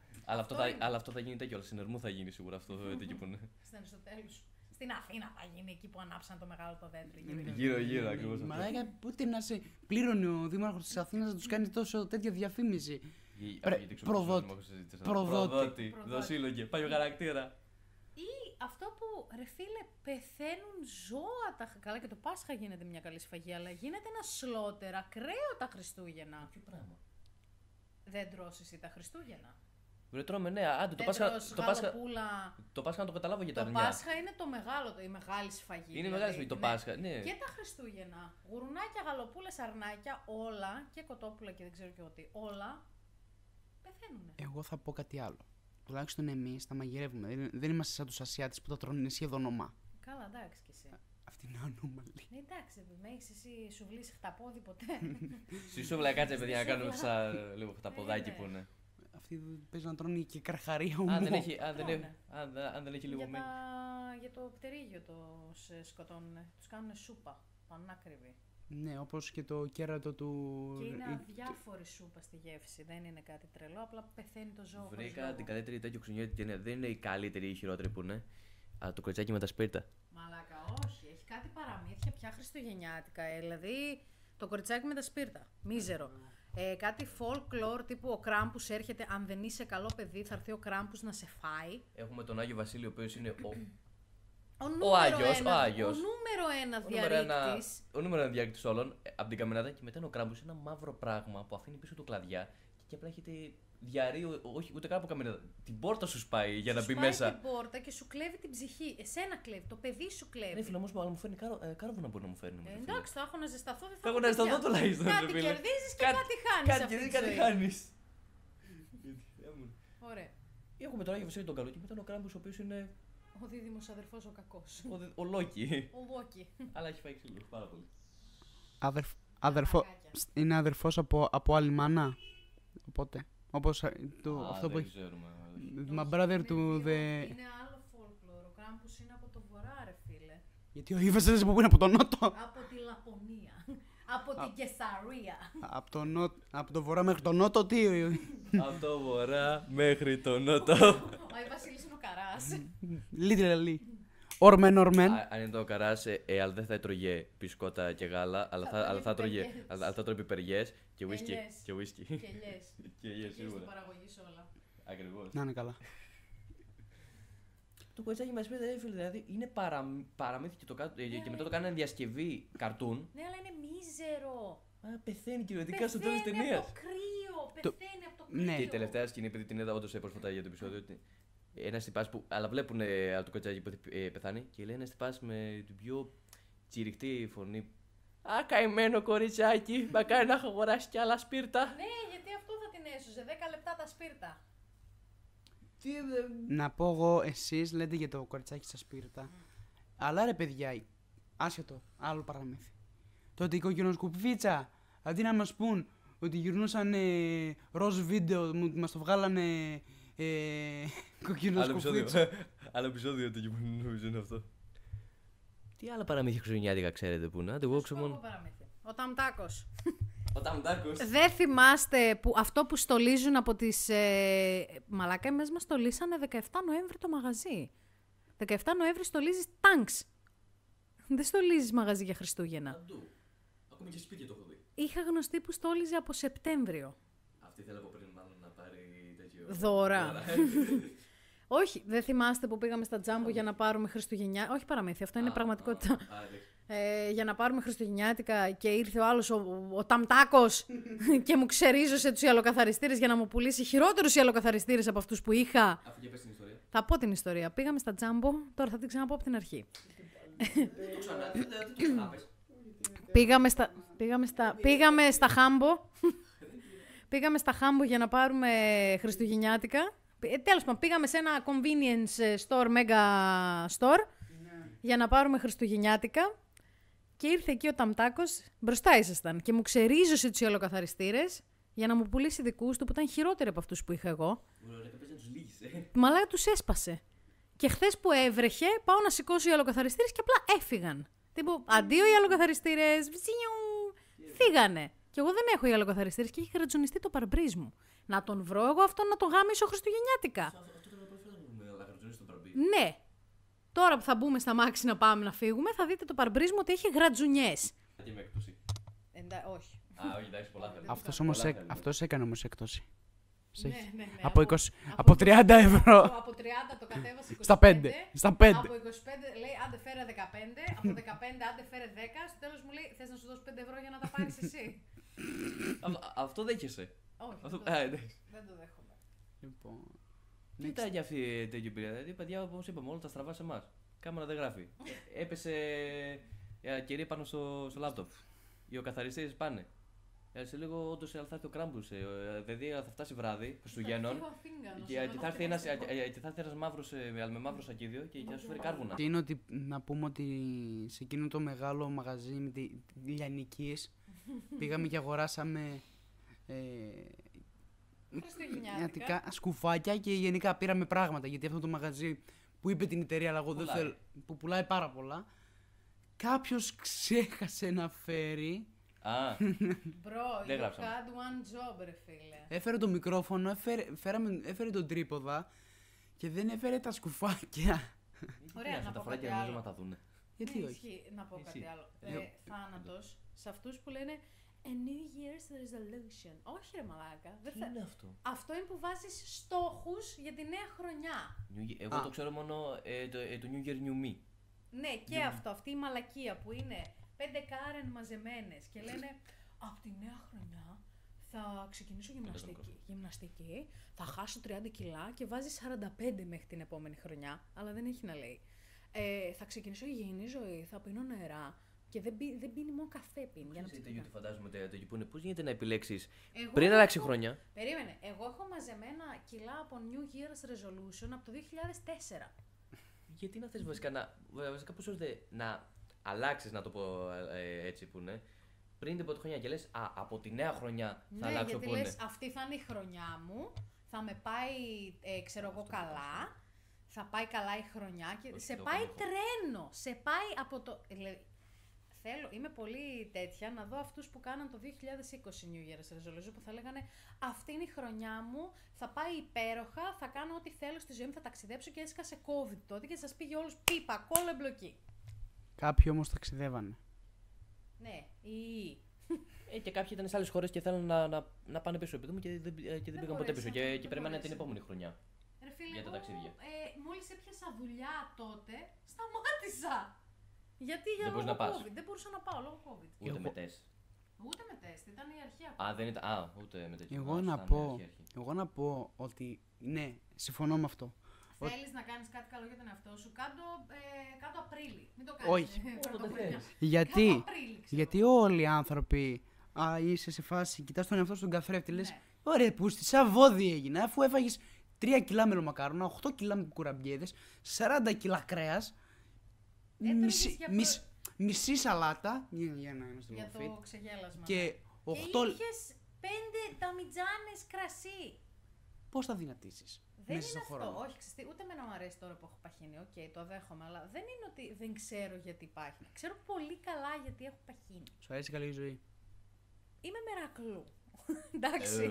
C: Αλλά αυτό θα γίνει τέτοιο. Στην Ερμού θα γίνει σίγουρα αυτό εκεί που είναι.
A: Στην Αριστοτέλους. Στην Αθήνα θα γίνει εκεί που ανάψαν το μεγάλο το δέντρο.
C: Γύρω-γύρω ακριβώς.
B: Μαλάκα, ούτε να σε πλήρωνε ο Δήμαρχος της Αθήνας να τους κάνει τόσο τέτοια διαφήμιση. Προδότη.
C: Δοσύλλογε. Πάει ο χαρακτήρα.
A: Ή αυτό που, ρε φίλε, πεθαίνουν ζώα τα. Καλά, και το Πάσχα γίνεται μια καλή σφαγή, αλλά γίνεται ένα σλότερ ακραίο τα Χριστούγεννα.
C: Ποιο πράγμα?
A: Δεν τρως εσύ τα Χριστούγεννα.
C: Βρε τρώμε, ναι, άντε το Πάσχα να το καταλάβω για τα
A: Το
C: αρνιά.
A: Πάσχα είναι το μεγάλο, η μεγάλη σφαγή.
C: Είναι μεγάλη σφαγή το Πάσχα, ναι.
A: Και τα Χριστούγεννα. Γουρνάκια, γαλοπούλες, αρνάκια, όλα και κοτόπουλα και δεν ξέρω και τι. Όλα πεθαίνουνε.
B: Εγώ θα πω κάτι άλλο. Τουλάχιστον εμείς τα μαγειρεύουμε. Δεν είμαστε σαν τους Ασιάτες που τα τρώνε σχεδόν ομά.
A: Καλά, εντάξει κι εσύ.
B: Αυτή είναι ανώμαλη.
A: Εντάξει, με έχεις εσύ σουβλήσει χταπόδι ποτέ.
C: Στη σούβλα κάτσε, παιδιά, να κάνουμε λίγο χταποδάκι που είναι.
B: Αυτοί παίζουν να τρώνε και καρχαρία ομό.
C: Αν δεν έχει λίγο μείνει.
A: Για το πτερίγιο το σκοτώνουν. Τους κάνουν σούπα. Πανάκριβη.
B: Ναι, όπως και το κέρατο του.
A: Και είναι αδιάφορη σούπα στη γεύση. Δεν είναι κάτι τρελό. Απλά πεθαίνει το ζώο.
C: Βρήκα την καλύτερη τέτοιο ξενιώτη ταινία. Δεν είναι η καλύτερη ή η χειρότερη που είναι. Αλλά το κοριτσάκι με τα σπίρτα.
A: Μαλάκα, όχι. Έχει κάτι παραμύθια πια χριστουγεννιάτικα. Δηλαδή το κοριτσάκι με τα σπίρτα. Μίζερο. Κάτι folklore τύπου ο Κράμπους έρχεται. Αν δεν είσαι καλό παιδί, θα έρθει ο Κράμπους να σε φάει.
C: Έχουμε τον Άγιο Βασίλειο, ο οποίος είναι
A: Ο
C: Άγιος.
A: νούμερο ένα διαρρήκτης.
C: Ο νούμερο ένα διαρρήκτης όλων. Από την καμενάδα και μετά είναι ο Κράμπους, ένα μαύρο πράγμα που αφήνει πίσω του κλαδιά και απλά έχετε διαρρή, όχι ούτε καν από καμενάδα. Την πόρτα σου σπάει για να μπει μέσα.
A: Σπάει την πόρτα και σου κλέβει την ψυχή. Εσένα κλέβει, το παιδί σου κλέβει.
C: Ναι, φίλε, όμως μου φέρνει κάρβουνα μπορεί να μου φέρνει.
A: Εντάξει, θα έχω να ζεσταθώ, δεν
C: θα έχω να ζεσταθώ τουλάχιστον.
A: Κάτι κερδίζεις και κάτι χάνεις.
C: Κάτι χάνεις.
A: Ωραία.
C: Έχουμε τον Άγιο Βασίλειο τον καλό και μετά ο Κράμπους, ο οποίος είναι.
A: Ο δίδυμος αδερφός ο κακός.
C: Ο Λόκι.
A: Ο Λόκι.
C: Αλλά έχει φάει ξύλο πάρα πολύ.
B: Είναι αδερφός από άλλη μάνα. Οπότε. Όπως αυτό που έχει. My brother του the.
A: Είναι άλλο folklore. Ο Κράμπους είναι από το βορρά, ρε φίλε.
B: Γιατί ο Ήβας δεν που είναι από τον νότο.
A: Από τη Λαπωνία. Από την Κεσαρία.
B: Από το βορρά μέχρι τον νότο, τι.
C: Από το βορρά μέχρι τον νότο.
A: Ο Άι Βασίλης είναι ο Καράς.
B: Literally. Ορμέν.
C: Αν είναι το Καράς, αλλά δεν θα έτρωγε μπισκότα και γάλα, αλλά θα τρώγε πιπεριές και ουίσκι.
A: Και ελιές.
C: Και ελιές,
A: Και
C: σίγουρα.
A: στην παραγωγή σε όλα.
C: Ακριβώς.
B: Να είναι καλά.
C: Το κοριτσάκι μας πήρε, φίλε, δηλαδή είναι παραμύθι και μετά το κάνανε διασκευή καρτούν.
A: Ναι, αλλά είναι μίζερο.
C: Πεθαίνει κυριολεκτικά στο τέλος της
A: Πεθαίνει από
C: ταινίας.
A: το κρύο. Πεθαίνει από το κρύο.
B: Ναι.
C: Και η τελευταία σκηνή, επειδή την είδα όντως πρόσφατα για το επεισόδιο, ένας τυπάς που. Αλλά βλέπουν από το κοριτσάκι που πεθάνει και λέει ένας τυπάς με την πιο τσιριχτή φωνή. Α, καημένο κοριτσάκι, μα κάνει να έχω αγοράσει κι άλλα σπίρτα.
A: Ναι, γιατί αυτό θα την έσωζε. 10 λεπτά τα σπίρτα.
B: Να πω εγώ, εσείς λέτε για το κοριτσάκι στα σπίρτα. Αλλά ρε παιδιά, άσχετο, άλλο παραμύθι. Το ότι η κοκκινοσκουφίτσα, αντί να μας πούν ότι γυρνούσαν ροζ βίντεο, μας το βγάλανε κοκκινοσκουφίτσα.
C: Άλλο επεισόδιο το νομίζω είναι αυτό. Τι άλλα παραμύθια χριστουγεννιάτικα ξέρετε που είναι? Εγώ ξέρω μόνο.
A: Ο Ταμτάκος.
C: Ο Ταμτάκος.
A: Δεν θυμάστε αυτό που στολίζουν από τις... Μαλάκα, εμάς μας στολίσανε 17 Νοέμβρη το μαγαζί. 17 Νοέμβρη στολίζεις τάγκς. Δεν στολίζεις μαγαζί για Χριστούγεννα.
C: Παντού. Ακόμη και σπίτια το έχω δει.
A: Είχα γνωστή που στόλιζε από Σεπτέμβριο.
C: Αυτή θέλω από πριν μάλλον να πάρει τέτοιο.
A: Δώρα. Όχι, δεν θυμάστε που πήγαμε στα Τζάμπο για να πάρουμε Χριστουγεννιά. Όχι παραμύθια, αυτό είναι πραγματικότητα. Για να πάρουμε Χριστουγεννιάτικα και ήρθε ο άλλος ο Ταμτάκος και μου ξερίζωσε τους ιαλοκαθαριστήρες για να μου πουλήσει χειρότερους ιαλοκαθαριστήρες από αυτούς που είχα.
C: Αφού και πες την ιστορία.
A: Θα πω την ιστορία. Πήγαμε στα Τζάμπο, τώρα θα την ξαναπώ από την αρχή.
C: Το ξανά, δεν το ξανάπες.
A: Πήγαμε στα Χάμπο. Πήγαμε στα Χάμπο για να πάρουμε Χριστουγεννιάτικα. Τέλος πάντων, πήγαμε σε ένα convenience store, mega store, για να πάρουμε Χριστουγεννιάτικα. Και ήρθε εκεί ο Ταμτάκος, μπροστά ήσασταν, και μου ξερίζωσε τους ιαλοκαθαριστήρες για να μου πουλήσει δικούς του που ήταν χειρότεροι από αυτούς που είχα εγώ. Μαλάκα τους έσπασε. Και χθες που έβρεχε, πάω να σηκώσω οι ιαλοκαθαριστήρες και απλά έφυγαν. Τύπου, αντίο οι ιαλοκαθαριστήρες, φύγανε. Και εγώ δεν έχω ιαλοκαθαριστήρες και έχει γρατζουνιστεί το παρμπρίζ μου. Να τον βρω εγώ αυτόν να τον γάμισω Χριστουγεννιάτικα. Ναι. Τώρα που θα μπούμε στα μάξι να πάμε να φύγουμε, θα δείτε το παρμπρίζ μου ότι έχει γρατζουνιές.
C: Γιατί με έκπτωση.
A: Όχι.
C: Όχι, εντάξει, πολλά θέλει.
B: Αυτός έκανε όμως έκπτωση.
A: Ναι.
B: Από 30 ευρώ.
A: Από 30 το κατέβασε 25.
B: Στα 5.
A: Από 25 λέει άντε φέρε 15. Από 15 άντε φέρε 10. Στο τέλος μου λέει θες να σου δώσω 5 ευρώ για να τα πάρεις εσύ.
C: Αυτό δέχεσαι.
A: Όχι. Δεν το δέχομαι.
B: Λοιπόν.
C: Τι ήταν για αυτή τέτοια εμπειρία? Δηλαδή, παιδιά, όπως είπαμε, όλα τα στραβά σε εμάς. Κάμερα δεν γράφει. Έπεσε κερί πάνω στο λάπτοπ. Οι οκαθαριστές πάνε. Σε λίγο όντως θα έρθει ο Κράμπους. Δηλαδή θα φτάσει βράδυ Χριστουγέννων και θα έρθει ένας μαύρος με μαύρο σακίδιο και θα σου φέρει κάρβουνα.
B: Και είναι ότι να πούμε ότι σε εκείνο το μεγάλο μαγαζί με τη Λιανικής πήγαμε και αγοράσαμε
A: Χριστουγεννιάτικα
B: σκουφάκια και γενικά πήραμε πράγματα, γιατί αυτό το μαγαζί που είπε την εταιρεία, αλλά εγώ δεν θέλω, που πουλάει πάρα πολλά, κάποιος ξέχασε να φέρει.
A: Bro, you had one job, ρε φίλε.
B: Έφερε το μικρόφωνο, έφερε τον τρίποδα και δεν έφερε τα σκουφάκια.
A: Ωραία, να πω κάτι
C: άλλο.
A: άλλο.
C: Τα δούνε.
B: Γιατί όχι?
A: Να πω κάτι άλλο. Θάνατος σε αυτούς που λένε A New Year's resolution. Όχι ρε μαλάκα.
C: Τι είναι αυτό?
A: Αυτό είναι που βάζεις στόχους για τη νέα χρονιά.
C: Εγώ το ξέρω μόνο το New Year New Me.
A: Ναι, και αυτό. Αυτή η μαλακία που είναι 5 Κάρεν μαζεμένες και λένε από τη νέα χρονιά θα ξεκινήσω γυμναστική, θα χάσω 30 κιλά και βάζει 45 μέχρι την επόμενη χρονιά, αλλά δεν έχει να λέει. Θα ξεκινήσω υγιεινή ζωή, θα πίνω νερά και δεν πίνει μόνο καφέ πίνει. Για να
C: γιατί φαντάζομαι το που είναι. Πώς γίνεται να επιλέξεις πριν αλλάξει χρόνια?
A: Περίμενε, εγώ έχω μαζεμένα κιλά από New Year's Resolution από το 2004.
C: Γιατί να θες βασικά πώς ήρθε να αλλάξεις, να το πω έτσι που είναι, πριν την πρώτη χρονιά και λες από τη νέα χρονιά θα αλλάξω που είναι.
A: Γιατί λες αυτή θα είναι η χρονιά μου, θα με πάει ξέρω εγώ καλά, θα πάει καλά η χρονιά και σε πάει τρένο, σε πάει από το... Είμαι πολύ τέτοια να δω αυτούς που κάναν το 2020 New Year's Resolution που θα λέγανε αυτή είναι η χρονιά μου, θα πάει υπέροχα, θα κάνω ό,τι θέλω στη ζωή μου, θα ταξιδέψω και έσκασε COVID τότε και σας πήγε όλους πίπα, κόλλο εμπλοκή.
B: Κάποιοι όμως ταξιδεύανε.
A: Ναι,
C: και κάποιοι ήταν σε άλλες χώρες και θέλουν να πάνε πίσω επειδή μου και δεν πήγαν ποτέ πίσω και περιμέναν την επόμενη χρονιά.
A: Ρε φίλε,
C: για τα ταξίδια.
A: Μόλις έπιασα δουλειά τότε, σταμάτησα. Γιατί για
C: λόγω
A: COVID. Δεν μπορούσα να πάω λόγω COVID.
C: Ούτε με τεστ.
A: Ούτε με τεστ, ήταν η αρχή ακόμα.
C: Δεν ήταν. Ούτε με τεστ.
B: Εγώ να πω ότι ναι, συμφωνώ με αυτό.
A: Θέλεις να κάνεις κάτι καλό για τον εαυτό σου, κάτω Απρίλη. Μην το κάνεις.
B: Όχι. Γιατί όλοι οι άνθρωποι είσαι σε φάση, κοιτάς τον εαυτό στον καθρέφτη, λες ωραία πούστη, σαν βόδι έγινε, αφού έφαγες 3 κιλά μελομακάρονα, 8 κιλά με κουραμπιέδες, 40 κιλά κρέας, μισή σαλάτα. Για να είμαστε
A: Για
B: fit.
A: το ξεγέλασμα.
B: Και 8.
A: Και είχες 5 ταμιτζάνες κρασί.
B: Πώς θα δυνατήσεις
A: Δεν
B: μέσα
A: είναι
B: στο
A: αυτό.
B: χρόνο.
A: Όχι, ξεστή, ούτε εμένα μου αρέσει τώρα που έχω παχύνει. Οκ, το δέχομαι, αλλά δεν είναι ότι δεν ξέρω γιατί υπάρχει. Ξέρω πολύ καλά γιατί έχω παχύνει.
B: Σου αρέσει καλή ζωή.
A: Είμαι μερακλού. Εντάξει.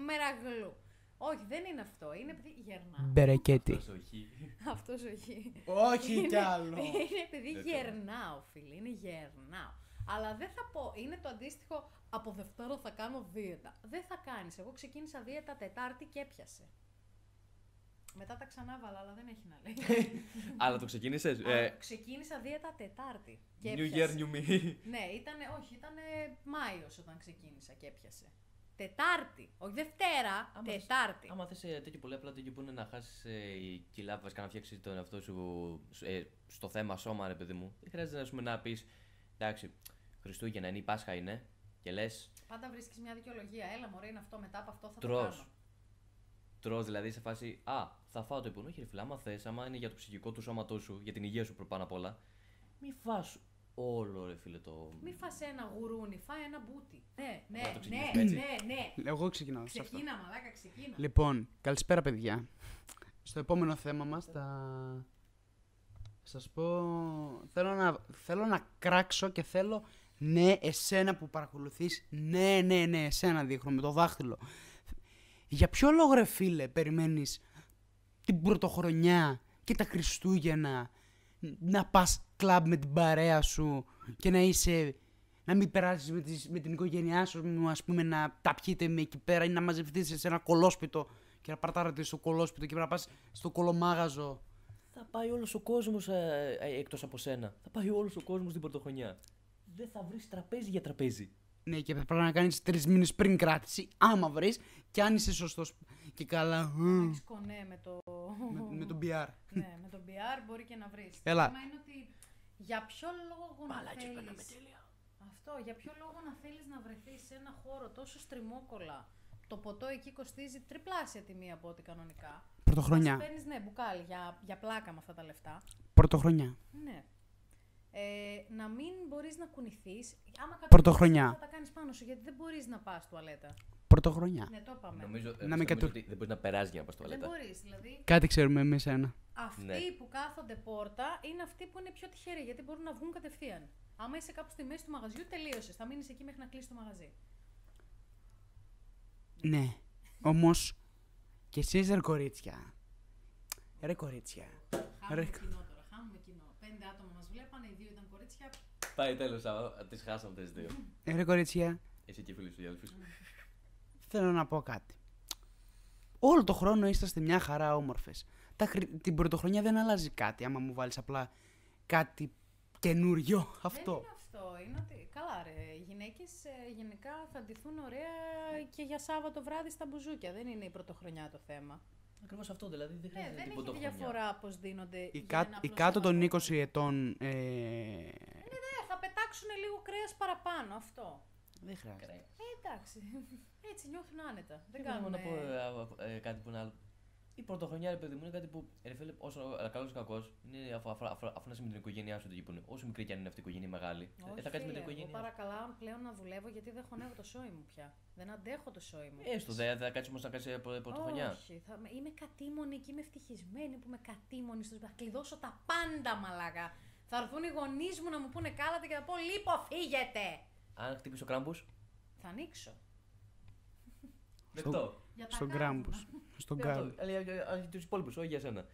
A: Μερακλού. Όχι, δεν είναι αυτό. Είναι επειδή γερνάω.
B: Μπερεκέτη.
C: Προσοχή.
A: Αυτός όχι.
B: Όχι κι άλλο.
A: Είναι επειδή γερνάω, φίλοι. Είναι γερνάω. Αλλά δεν θα πω, είναι το αντίστοιχο από Δευτέρα θα κάνω δίαιτα. Δεν θα κάνεις. Εγώ ξεκίνησα δίαιτα Τετάρτη και έπιασε. Μετά τα ξανάβαλα, αλλά δεν έχει να λέει.
C: Αλλά το ξεκίνησες.
A: Ξεκίνησα δίαιτα Τετάρτη και
C: New
A: έπιασε.
C: year, new me.
A: Ναι, ήταν Μάιος όταν ξεκίνησα και έπιασε. Τετάρτη, όχι Δευτέρα, Τετάρτη.
C: Άμα θες τέτοιο πολύ απλά τέτοιο που είναι να χάσεις κιλά, βασικά να φτιάξεις τον εαυτό σου στο θέμα σώμα, ρε παιδί μου. Δεν χρειάζεται να πεις, εντάξει, Χριστούγεννα είναι, η Πάσχα είναι, και λες.
A: Πάντα βρίσκεις μια δικαιολογία. Έλα, μωρέ, είναι αυτό, μετά από αυτό θα
C: Τρως.
A: το κάνω.
C: Τρως δηλαδή σε φάση, θα φάω το επόμενο. Όχι, ρε φίλε, άμα θες, άμα είναι για το ψυχικό του σώματό σου, για την υγεία σου πάνω απ' όλα, μη φας όλο, ρε φίλε, το.
A: Μη φας ένα γουρούνι, φάει ένα μπούτι. Ναι,
C: Να το
A: ναι,
C: ξεκινήσουμε έτσι.
A: ναι.
B: Εγώ ξεκινάω σε αυτό.
A: Ξεκίνα, μαλάκα, ξεκίνα.
B: Λοιπόν, καλησπέρα παιδιά. Στο επόμενο θέμα μας θα σας πω... Θέλω να κράξω και θέλω, ναι, εσένα που παρακολουθείς, ναι, εσένα δείχνω με το δάχτυλο. Για ποιο λόγο, ρε φίλε, περιμένεις την πρωτοχρονιά και τα Χριστούγεννα να πας κλαμπ με την παρέα σου και να μην περάσεις με την οικογένειά σου, ας πούμε, να τα πιείτε με εκεί πέρα ή να μαζευτείς σε ένα κολόσπιτο και να παρτάρετε στο κολόσπιτο και να πας στο κολομάγαζο.
C: Θα πάει όλος ο κόσμος εκτός από σένα. Θα πάει όλος ο κόσμος την πρωτοχρονιά. Δεν θα βρεις τραπέζι για τραπέζι.
B: Ναι, και πρέπει να κάνεις 3 μήνες πριν κράτηση, άμα βρεις, και αν είσαι σωστός και καλά.
A: Έχεις κονέ με το...
B: με τον PR.
A: Ναι, με τον PR μπορεί και να βρεις.
B: Έλα.
A: Το θέμα είναι ότι για ποιο λόγο να θέλεις... Αυτό, για ποιο λόγο να θέλεις να βρεθείς σε ένα χώρο τόσο στριμόκολα. Το ποτό εκεί κοστίζει τριπλάσια τιμή από ό,τι κανονικά.
B: Πρωτοχρονιά.
A: Παίρνεις, ναι, μπουκάλι για πλάκα με αυτά τα λεφτά.
B: Πρωτοχρονιά.
A: Ναι. Να μην μπορείς να κουνηθείς. Άμα
B: Πρωτοχρονιά.
A: θα τα κάνεις πάνω σου, γιατί δεν μπορείς να πας τουαλέτα.
B: Πρωτοχρονιά.
A: Ναι, το είπαμε.
C: Νομίζω
B: μην
C: ότι δεν μπορείς να περάσεις για να πας στο
A: Δεν
C: τουαλέτα.
A: μπορείς, δηλαδή.
B: Κάτι ξέρουμε εμείς ένα.
A: Αυτοί
C: Ναι.
A: που κάθονται πόρτα είναι αυτοί που είναι πιο τυχεροί, γιατί μπορούν να βγουν κατευθείαν. Άμα είσαι κάπου στη μέση του μαγαζιού, τελείωσες. Θα μείνεις εκεί μέχρι να κλείσει το μαγαζί.
B: Ναι. Όμως, και εσείς ρε κορίτσια. Ρε κορίτσια.
A: Χάνουμε κοινό τώρα, χάνουμε κοινό. 5 άτομα μας βλέπανε, οι 2 ήταν κορίτσια.
C: Πάει τέλος, τις χάσαμε τις δύο.
B: Ρε κορίτσια,
C: Εσύ και οι φίλοι σου, οι αδελφοί σου.
B: θέλω να πω κάτι. Όλο το χρόνο είσαστε μια χαρά όμορφες. Την πρωτοχρονιά δεν αλλάζει κάτι, άμα μου βάλεις απλά κάτι καινούριο. Αυτό.
A: Δεν είναι αυτό, είναι ότι. Καλά, ρε. Οι γυναίκες γενικά θα ντυθούν ωραία και για Σάββατο βράδυ στα μπουζούκια. Δεν είναι η πρωτοχρονιά το θέμα.
C: Ακριβώς αυτό, δηλαδή δεν χρειάζεται
A: Δεν
C: την
A: έχει
C: πρωτοχρονιά.
A: διαφορά πώς δίνονται.
B: Οι,
A: για
B: κά-
A: ένα
B: οι
A: απλό
B: κάτω των
A: Σαββατό.
B: 20 ετών.
A: Ναι, θα πετάξουν λίγο κρέας παραπάνω, αυτό.
B: Δεν χρειάζεται.
A: Εντάξει. Έτσι νιώθουν άνετα. Δεν
C: Δεν κάνω
A: κάνουν.
C: να πω κάτι που είναι άλλο. Η πρωτοχρονιά, ρε παιδί μου, είναι κάτι που, ρε φίλε, όσο καλό ή κακό, είναι αφού να είσαι με την οικογένειά σου εκεί που είναι. Όσο μικρή και αν είναι αυτή η οικογένεια μεγάλη,
A: Όχι,
C: θα κάτσει με την
A: φίλε,
C: οικογένεια.
A: εγώ παρακαλάω πλέον να δουλεύω γιατί δεν χωνεύω το σόι μου πια. Δεν αντέχω το σόι μου.
C: Έστω, δεν θα κάτσει όμω να κάνει πρωτοχρονιά.
A: Όχι, είμαι κατήμονη και είμαι ευτυχισμένη που είμαι κατήμονη στο σπίτι. Θα κλειδώσω τα πάντα, μαλάκα. Θα έρθουν οι γονείς μου να μου πούνε κάλατε και θα πω λίπο, φύγετε.
C: Αν χτύπησε ο Κράμπου,
A: Θα ανοίξω.
C: δεκτό.
A: Για τα
B: Στον
A: κάρβουνα.
B: Γκράμπους. Στον
C: Δεκτό.
B: Γκράμπους.
C: Αλλά για του υπόλοιπου, όχι για σένα.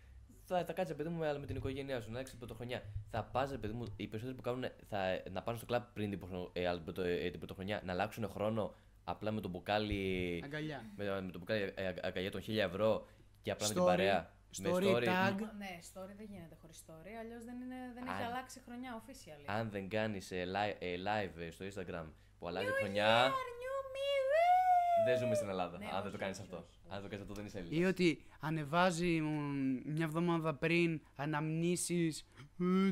C: Θα κάτσει, παιδί μου, αλλά με την οικογένειά σου να έχει την πρωτοχρονιά. Θα πα, παιδί μου, οι περισσότεροι που κάνουν να πάνε στο κλαμπ πριν την πρωτοχρονιά, να αλλάξουν χρόνο απλά με το μπουκάλι.
B: Αγκαλιά.
C: Με το μπουκάλι αγκαλιά των 1000 ευρώ και απλά με την
B: Story.
C: παρέα.
B: Story tag.
A: Ναι, story δεν γίνεται χωρίς story, αλλιώς δεν έχει
C: Αν-
A: αλλάξει χρονιά official.
C: Αν δεν κάνει live στο Instagram που αλλάζει χρονιά, δεν ζούμε στην Ελλάδα.
A: Ναι,
C: αν δεν
A: όχι,
C: το κάνει
A: όχι,
C: αυτό.
A: όχι,
C: Αν δεν το κάνει αυτό, δεν είσαι
B: Ή
C: Έλληνα.
B: ότι ανεβάζει μια εβδομάδα πριν αναμνήσεις.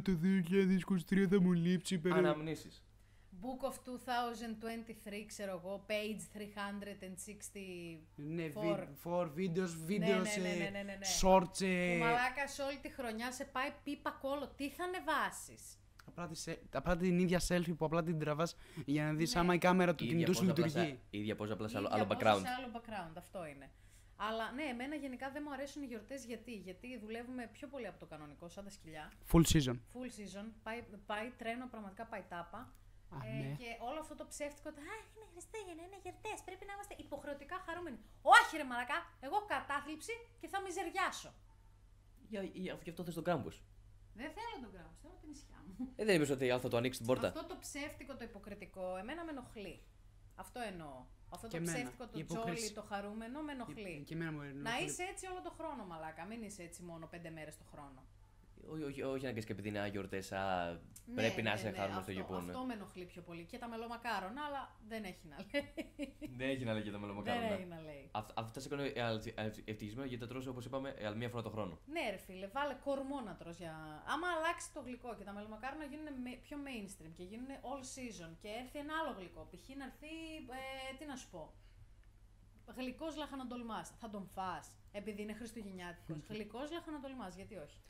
B: Το 2023 θα μου λείψει.
C: Αναμνήσεις.
A: Book of 2023, ξέρω εγώ, page 364.
B: Ναι,
A: videos,
B: ναι. Shorts.
A: Που μαλάκα σε όλη τη χρονιά σε πάει πίπα κόλλο. Τι θα ανεβάσεις?
B: Απλά την ίδια selfie που απλά την τραβάς για να δεις άμα η κάμερα του κινητού σου λειτουργεί.
C: Ίδια πόσα απλά σε άλλο
A: Σε
C: background.
A: άλλο background, αυτό είναι. Αλλά ναι, εμένα γενικά δεν μου αρέσουν οι γιορτές γιατί δουλεύουμε πιο πολύ από το κανονικό, σαν τα σκυλιά.
B: Full season.
A: Full season, πάει τρένο, πραγματικά πάει τάπα.
B: Ναι.
A: Και όλο αυτό το ψεύτικο, είναι Χριστούγεννα, είναι γιορτές, πρέπει να είμαστε υποχρεωτικά χαρούμενοι. Όχι ρε μαλακά, εγώ έχω κατάθλιψη και θα μιζεριάσω.
C: Γι' αυτό θες τον κάμπος.
A: Δεν θέλω τον κράμο, θέλω την ισιά μου.
C: Δεν είπες ότι θα το ανοίξει την πόρτα.
A: Αυτό το ψεύτικο, το υποκριτικό, εμένα με ενοχλεί. Αυτό εννοώ. Αυτό
B: Και
A: το
B: εμένα.
A: ψεύτικο, το
B: Η υποκρίση.
A: τζόλι, το χαρούμενο με ενοχλεί.
B: Και εμένα μου ενοχλεί.
A: Να είσαι έτσι όλο το χρόνο, μαλάκα. Μην είσαι έτσι μόνο 5 μέρες το χρόνο.
C: Όχι να κάνεις και επειδή είναι γιορτές, πρέπει να είσαι χαρούμενος στο γεπούν.
A: Αυτό με ενοχλεί πιο πολύ. Και τα μελομακάρονα, αλλά δεν έχει να λέει.
C: Δεν έχει να λέει και τα μελομακάρονα.
A: Δεν έχει να λέει.
C: Αυτά σε κάνουν ευτυχισμένο γιατί τα τρως όπως είπαμε μία φορά το χρόνο.
A: Ναι, ρε φίλε, βάλε κορμό να τρως για. Άμα αλλάξει το γλυκό και τα μελομακάρονα γίνουν πιο mainstream και γίνουν all season και έρθει ένα άλλο γλυκό. Π.χ. να έρθει. Τι να σου πω. Γλυκός λαχανοτολμάς. Θα τον φας επειδή είναι χριστουγεννιάτικος. Γλυκός λαχανοτολμάς, γιατί όχι.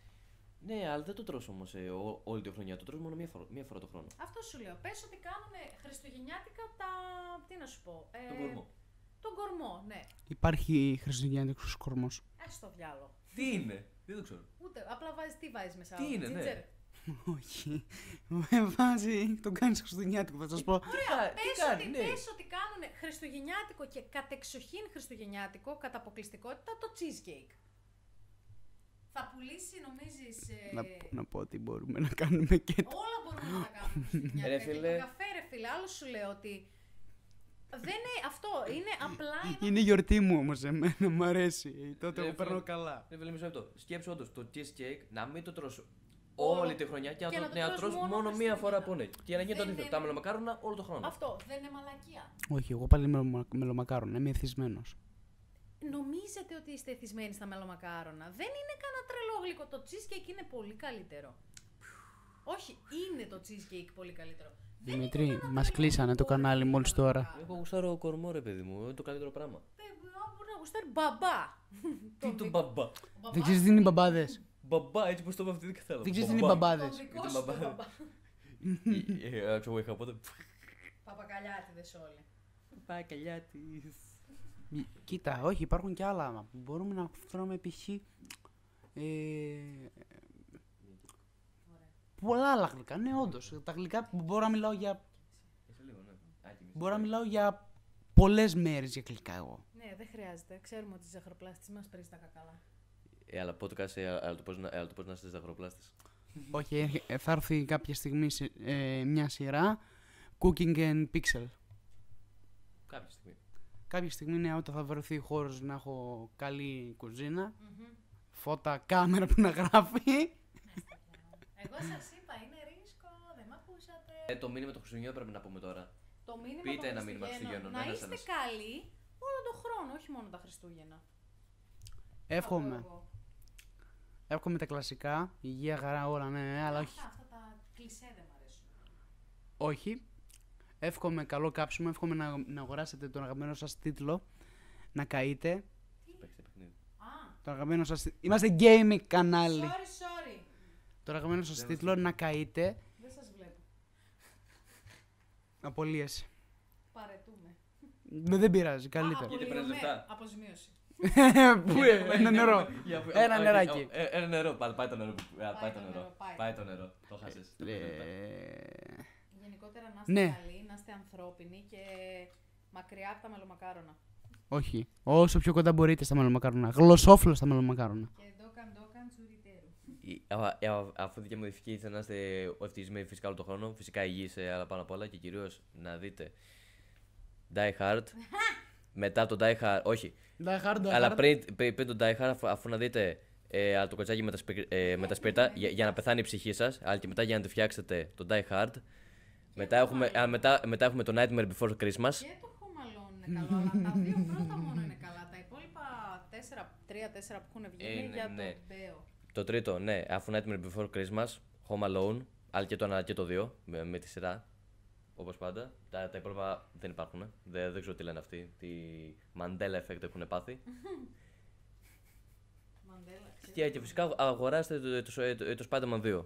C: Ναι, αλλά δεν το τρως όμως όλη τη χρονιά. Το τρως μόνο μία φορά το χρόνο.
A: Αυτό σου λέω. Πες ότι κάνουν χριστουγεννιάτικα τα. Τι να σου πω.
C: Τον κορμό.
A: Τον κορμό, ναι.
B: Υπάρχει χριστουγεννιάτικος κορμός.
A: Στο διάλογο.
C: Τι είναι, δεν το ξέρω.
A: Ούτε. Απλά τι βάζεις μέσα.
C: Τι είναι, ναι.
A: Τζίτζερ.
B: Όχι. Με βάζει. Τον κάνεις χριστουγεννιάτικο, θα σας πω.
A: Ωραία,
C: ναι.
A: πες ότι κάνουν χριστουγεννιάτικο και κατεξοχήν χριστουγεννιάτικο, κατά αποκλειστικότητα, το cheesecake. Θα πουλήσει, νομίζεις.
B: Να πω ότι μπορούμε να κάνουμε και το.
A: Όλα μπορούμε να τα κάνουμε χριστουγεννιάτικα.
C: Ρε
A: Και
C: φίλε.
A: το καφέ, ρε φίλε, άλλο σου λέω ότι. Δεν είναι αυτό, είναι απλά
B: Είναι η γιορτή μου όμως, εμένα μου αρέσει. Τότε εγώ παίρνω καλά.
C: Ρε φίλε, μισό λεπτό. Σκέψου όντως το cheesecake να μην το τρως όλη τη χρονιά και να το τρως μόνο μία φορά που είναι. Και να γίνει το αντίθετο. Τα μελομακάρονα όλο το χρόνο.
A: Αυτό, δεν είναι μαλακία.
B: Όχι, εγώ πάλι μελομακάρονα, είμαι εθισμένος.
A: Νομίζετε ότι είστε εθισμένοι στα μελομακάρονα. Δεν είναι κανένα τρελό γλυκό. Το cheesecake είναι πολύ καλύτερο. Όχι, είναι το cheesecake πολύ καλύτερο.
B: Δημητρή, μας κλείσανε το κανάλι μόλις τώρα.
C: Εγώ γουστάρω κορμό, ρε παιδί μου, είναι το καλύτερο πράγμα.
A: Μπορεί να γουστάρει μπαμπά.
C: Τι το μπαμπά.
B: Δεν ξέρεις τι είναι οι μπαμπάδες.
C: Μπαμπά, έτσι πως το είπα αυτή δεν θέλω.
B: Δεν ξέρεις τι είναι οι μπαμπάδες.
A: Το δικό σου το
C: μπαμπά.
A: μπαμπά.
C: Εγώ είχα πότε.
A: Παπακαλιάτιδες όλοι.
C: Παπακαλιά της.
B: Κοίτα, όχι, υπάρχουν και άλλα. Μπορούμε να φέρουμε π.χ. Πολλά άλλα γλυκά. Ναι, όντως. Τα γλυκά μπορώ να μιλάω για. Μπορώ να μιλάω για πολλές μέρες για γλυκά εγώ.
A: Ναι, δεν χρειάζεται. Ξέρουμε ότι οι ζαχαροπλάστες μας παίρνει τα κακαλά.
C: Αλλά podcast, αλλά το πώς να είστε ζαχαροπλάστες.
B: Όχι, θα έρθει κάποια στιγμή μια σειρά Cooking and Pixel.
C: Κάποια στιγμή.
B: Κάποια στιγμή, ναι, όταν θα βρεθεί χώρος να έχω καλή κουζίνα, φώτα, κάμερα που να γράφει.
A: Εγώ σας είπα, είναι ρίσκο, δεν μ' ακούσατε.
C: Το μήνυμα των Χριστουγεννιών πρέπει να πούμε τώρα.
A: Το μήνυμα
C: Πείτε
A: των
C: ένα μήνυμα Χριστουγέννων,
A: Να
C: ένας,
A: είστε
C: ένας.
A: καλοί όλο τον χρόνο, όχι μόνο τα Χριστούγεννα.
B: Εύχομαι.
A: Θα πω εγώ.
B: Εύχομαι τα κλασικά, υγεία, χαρά, όλα, ναι, αλλά όχι.
A: Αυτά τα κλισέ δεν μ' αρέσουν.
B: Όχι. Εύχομαι καλό κάψιμο, εύχομαι να αγοράσετε τον αγαπημένο σας τίτλο, να καείτε.
C: Παίξτε παιχνίδι.
A: Α,
B: Τον αγαπημένο σας. Είμαστε gaming κανάλι.
A: sorry.
B: Τον αγαπημένο σας τίτλο, να καείτε.
A: Δεν σας βλέπω.
B: Απολύεσαι.
A: Παρετούμε.
B: Δεν πειράζει, καλύτερα.
C: Γιατί παίρνεις λεφτά.
A: Αποζημίωση.
B: Πού ένα νερό. Ένα νεράκι.
C: Ένα νερό, πάλι πάει το νερό.
A: Πάει το νερό, πάει.
C: Πάει το νερό. Το χάσες.
A: Γενικότερα να είστε
B: Ναι.
A: καλοί, να είστε ανθρώπινοι και μακριά από τα μελομακάρονα.
B: Όχι. Όσο πιο κοντά μπορείτε στα μελομακάρονα. Γλωσσόφυλλο στα μελομακάρονα.
A: Και ντόκαν τσουριτέρου.
C: Αφού δικιά μου ευχή ήθελα να είστε ευτυχισμένοι φυσικά όλο τον χρόνο, φυσικά υγιείς, αλλά πάνω απ' όλα και κυρίως να δείτε Die Hard. Μετά το Die Hard, όχι. Αλλά πριν το Die Hard, αφού να δείτε το κοτσάκι με τα σπίρτα για να πεθάνει η ψυχή σας, αλλά και μετά για να τη φτιάξετε το Die Hard. Μετά έχουμε το Nightmare Before Christmas.
A: Και το Home Alone είναι καλό, αλλά τα δύο πρώτα μόνο είναι καλά. Τα υπόλοιπα 3-4 που έχουν βγει είναι για
C: ναι.
A: το Μπέο.
C: Το τρίτο, ναι, αφού Nightmare Before Christmas, Home Alone, αλλά και το 1 και το 2 με τη σειρά. όπως πάντα. Τα υπόλοιπα δεν υπάρχουν. Δεν ξέρω τι λένε αυτοί. Τι Mandela Effect έχουν πάθει. Και φυσικά αγοράστε το Spider-Man 2.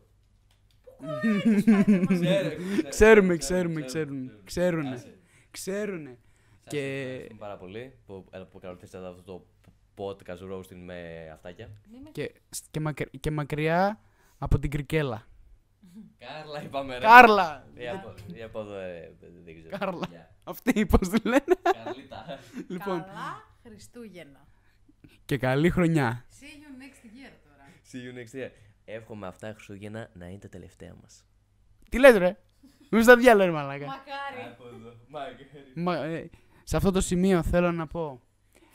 B: Ξέρουνε. Και
C: Ευχαριστούμε πάρα πολύ που καλωθήσατε αυτό το podcast roasting με αυτάκια.
B: και μακριά από την Κρικέλα.
C: Κάρλα είπαμε ρε.
B: Κάρλα!
C: Ή από εδώ δεν ξέρω.
B: Κάρλα.
C: Γεια.
B: Αυτοί πώς τη λένε.
C: Καρλίτα.
B: Λοιπόν,
A: Καλά Χριστούγεννα.
B: και καλή χρονιά.
A: See you next year τώρα.
C: See you next year. Εύχομαι αυτά τα Χριστούγεννα να είναι τα τελευταία μας.
B: Τι λες ρε. Μη στα διάλογα ρε μαλάκα.
A: Μακάρι.
C: Από εδώ.
B: Σε αυτό το σημείο θέλω να πω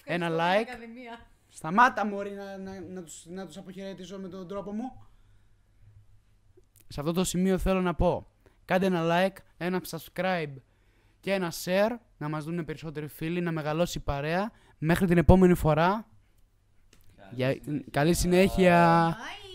B: ένα like.
A: Ακαδημία.
B: Σταμάτα μωρή να τους αποχαιρετήσω με τον τρόπο μου. Σε αυτό το σημείο θέλω να πω κάντε ένα like, ένα subscribe και ένα share. Να μας δουν περισσότεροι φίλοι, να μεγαλώσει η παρέα. Μέχρι την επόμενη φορά. Καλή συνέχεια.
A: Bye.